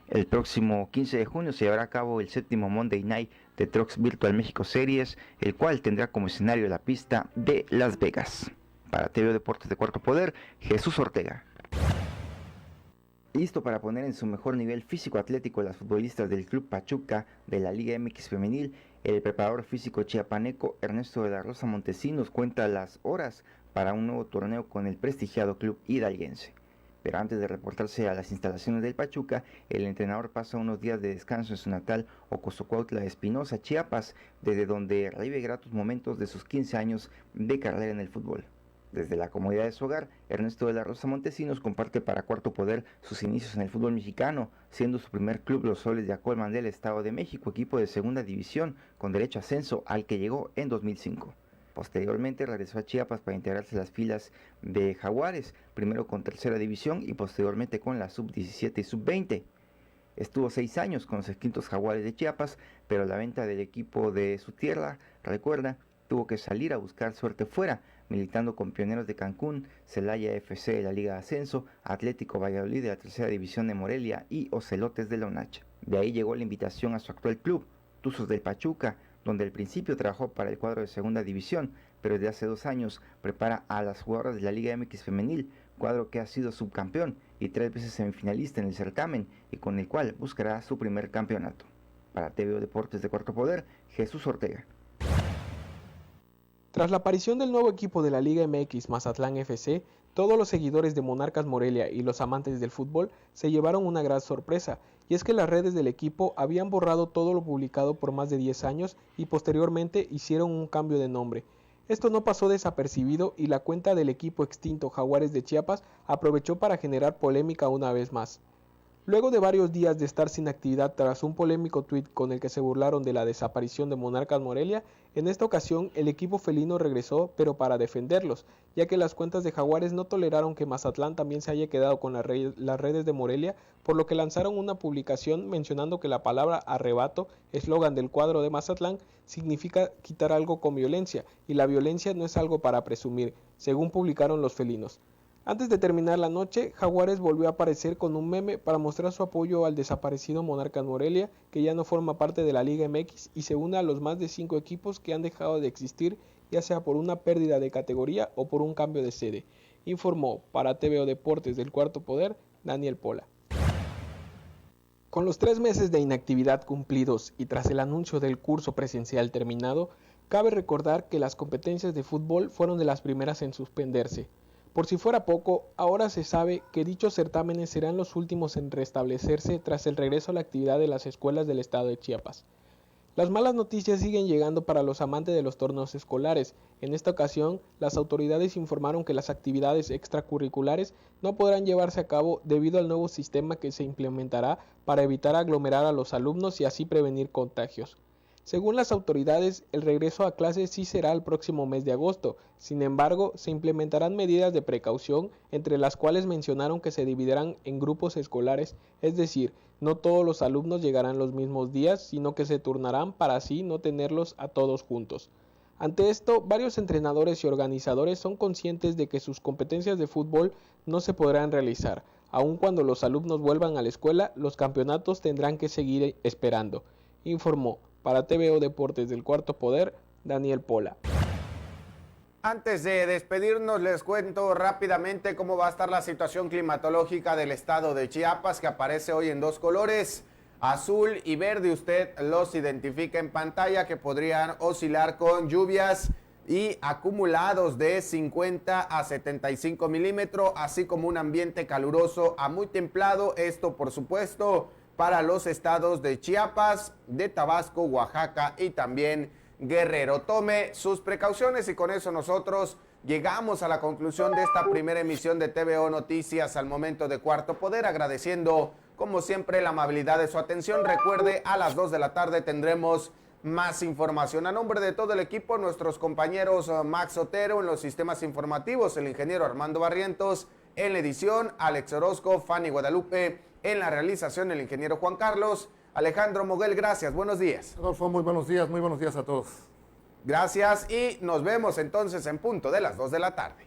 El próximo 15 de junio se llevará a cabo el séptimo Monday Night de Trucks Virtual México Series, el cual tendrá como escenario la pista de Las Vegas. Para TV Deportes de Cuarto Poder, Jesús Ortega. Listo para poner en su mejor nivel físico-atlético a las futbolistas del Club Pachuca de la Liga MX Femenil, el preparador físico chiapaneco Ernesto de la Rosa Montesinos cuenta las horas para un nuevo torneo con el prestigiado club hidalguense. Pero antes de reportarse a las instalaciones del Pachuca, el entrenador pasa unos días de descanso en su natal Ocosocuautla de Espinosa, Chiapas, desde donde revive gratos momentos de sus 15 años de carrera en el fútbol. Desde la comodidad de su hogar, Ernesto de la Rosa Montesinos comparte para Cuarto Poder sus inicios en el fútbol mexicano, siendo su primer club los Soles de Acolman del Estado de México, equipo de segunda división con derecho a ascenso al que llegó en 2005. Posteriormente regresó a Chiapas para integrarse a las filas de Jaguares, primero con tercera división y posteriormente con la sub-17 y sub-20. Estuvo 6 años con los extintos Jaguares de Chiapas, pero la venta del equipo de su tierra, recuerda, tuvo que salir a buscar suerte fuera, militando con Pioneros de Cancún, Celaya FC de la Liga de Ascenso, Atlético Valladolid de la tercera división de Morelia y Ocelotes de la UNACH. De ahí llegó la invitación a su actual club, Tuzos del Pachuca, donde al principio trabajó para el cuadro de segunda división, pero desde hace 2 años prepara a las jugadoras de la Liga MX Femenil, cuadro que ha sido subcampeón y 3 veces semifinalista en el certamen y con el cual buscará su primer campeonato. Para TV Deportes de Cuarto Poder, Jesús Ortega. Tras la aparición del nuevo equipo de la Liga MX Mazatlán FC, todos los seguidores de Monarcas Morelia y los amantes del fútbol se llevaron una gran sorpresa, y es que las redes del equipo habían borrado todo lo publicado por más de 10 años y posteriormente hicieron un cambio de nombre. Esto no pasó desapercibido y la cuenta del equipo extinto Jaguares de Chiapas aprovechó para generar polémica una vez más. Luego de varios días de estar sin actividad tras un polémico tuit con el que se burlaron de la desaparición de Monarcas Morelia, en esta ocasión el equipo felino regresó, pero para defenderlos, ya que las cuentas de Jaguares no toleraron que Mazatlán también se haya quedado con las redes de Morelia, por lo que lanzaron una publicación mencionando que la palabra arrebato, eslogan del cuadro de Mazatlán, significa quitar algo con violencia, y la violencia no es algo para presumir, según publicaron los felinos. Antes de terminar la noche, Jaguares volvió a aparecer con un meme para mostrar su apoyo al desaparecido Monarcas Morelia, que ya no forma parte de la Liga MX y se une a los más de 5 equipos que han dejado de existir, ya sea por una pérdida de categoría o por un cambio de sede. Informó para TVO Deportes del Cuarto Poder, Daniel Pola. Con los 3 meses de inactividad cumplidos y tras el anuncio del curso presencial terminado, cabe recordar que las competencias de fútbol fueron de las primeras en suspenderse. Por si fuera poco, ahora se sabe que dichos certámenes serán los últimos en restablecerse tras el regreso a la actividad de las escuelas del estado de Chiapas. Las malas noticias siguen llegando para los amantes de los torneos escolares. En esta ocasión, las autoridades informaron que las actividades extracurriculares no podrán llevarse a cabo debido al nuevo sistema que se implementará para evitar aglomerar a los alumnos y así prevenir contagios. Según las autoridades, el regreso a clases sí será el próximo mes de agosto. Sin embargo, se implementarán medidas de precaución, entre las cuales mencionaron que se dividirán en grupos escolares, es decir, no todos los alumnos llegarán los mismos días, sino que se turnarán para así no tenerlos a todos juntos. Ante esto, varios entrenadores y organizadores son conscientes de que sus competencias de fútbol no se podrán realizar. Aun cuando los alumnos vuelvan a la escuela, los campeonatos tendrán que seguir esperando, informó. Para TVO Deportes del Cuarto Poder, Daniel Pola. Antes de despedirnos, les cuento rápidamente cómo va a estar la situación climatológica del estado de Chiapas, que aparece hoy en dos colores, azul y verde. Usted los identifica en pantalla, que podrían oscilar con lluvias y acumulados de 50 a 75 milímetros, así como un ambiente caluroso a muy templado. Esto, por supuesto, para los estados de Chiapas, de Tabasco, Oaxaca y también Guerrero. Tome sus precauciones y con eso nosotros llegamos a la conclusión de esta primera emisión de TVO Noticias al momento de Cuarto Poder, agradeciendo como siempre la amabilidad de su atención. Recuerde, a las 2 de la tarde tendremos más información. A nombre de todo el equipo, nuestros compañeros Max Otero en los sistemas informativos, el ingeniero Armando Barrientos en la edición, Alex Orozco, Fanny Guadalupe en la realización, el ingeniero Juan Carlos. Alejandro Moguel, gracias, buenos días. Rodolfo, muy buenos días a todos. Gracias y nos vemos entonces en punto de las 2 de la tarde.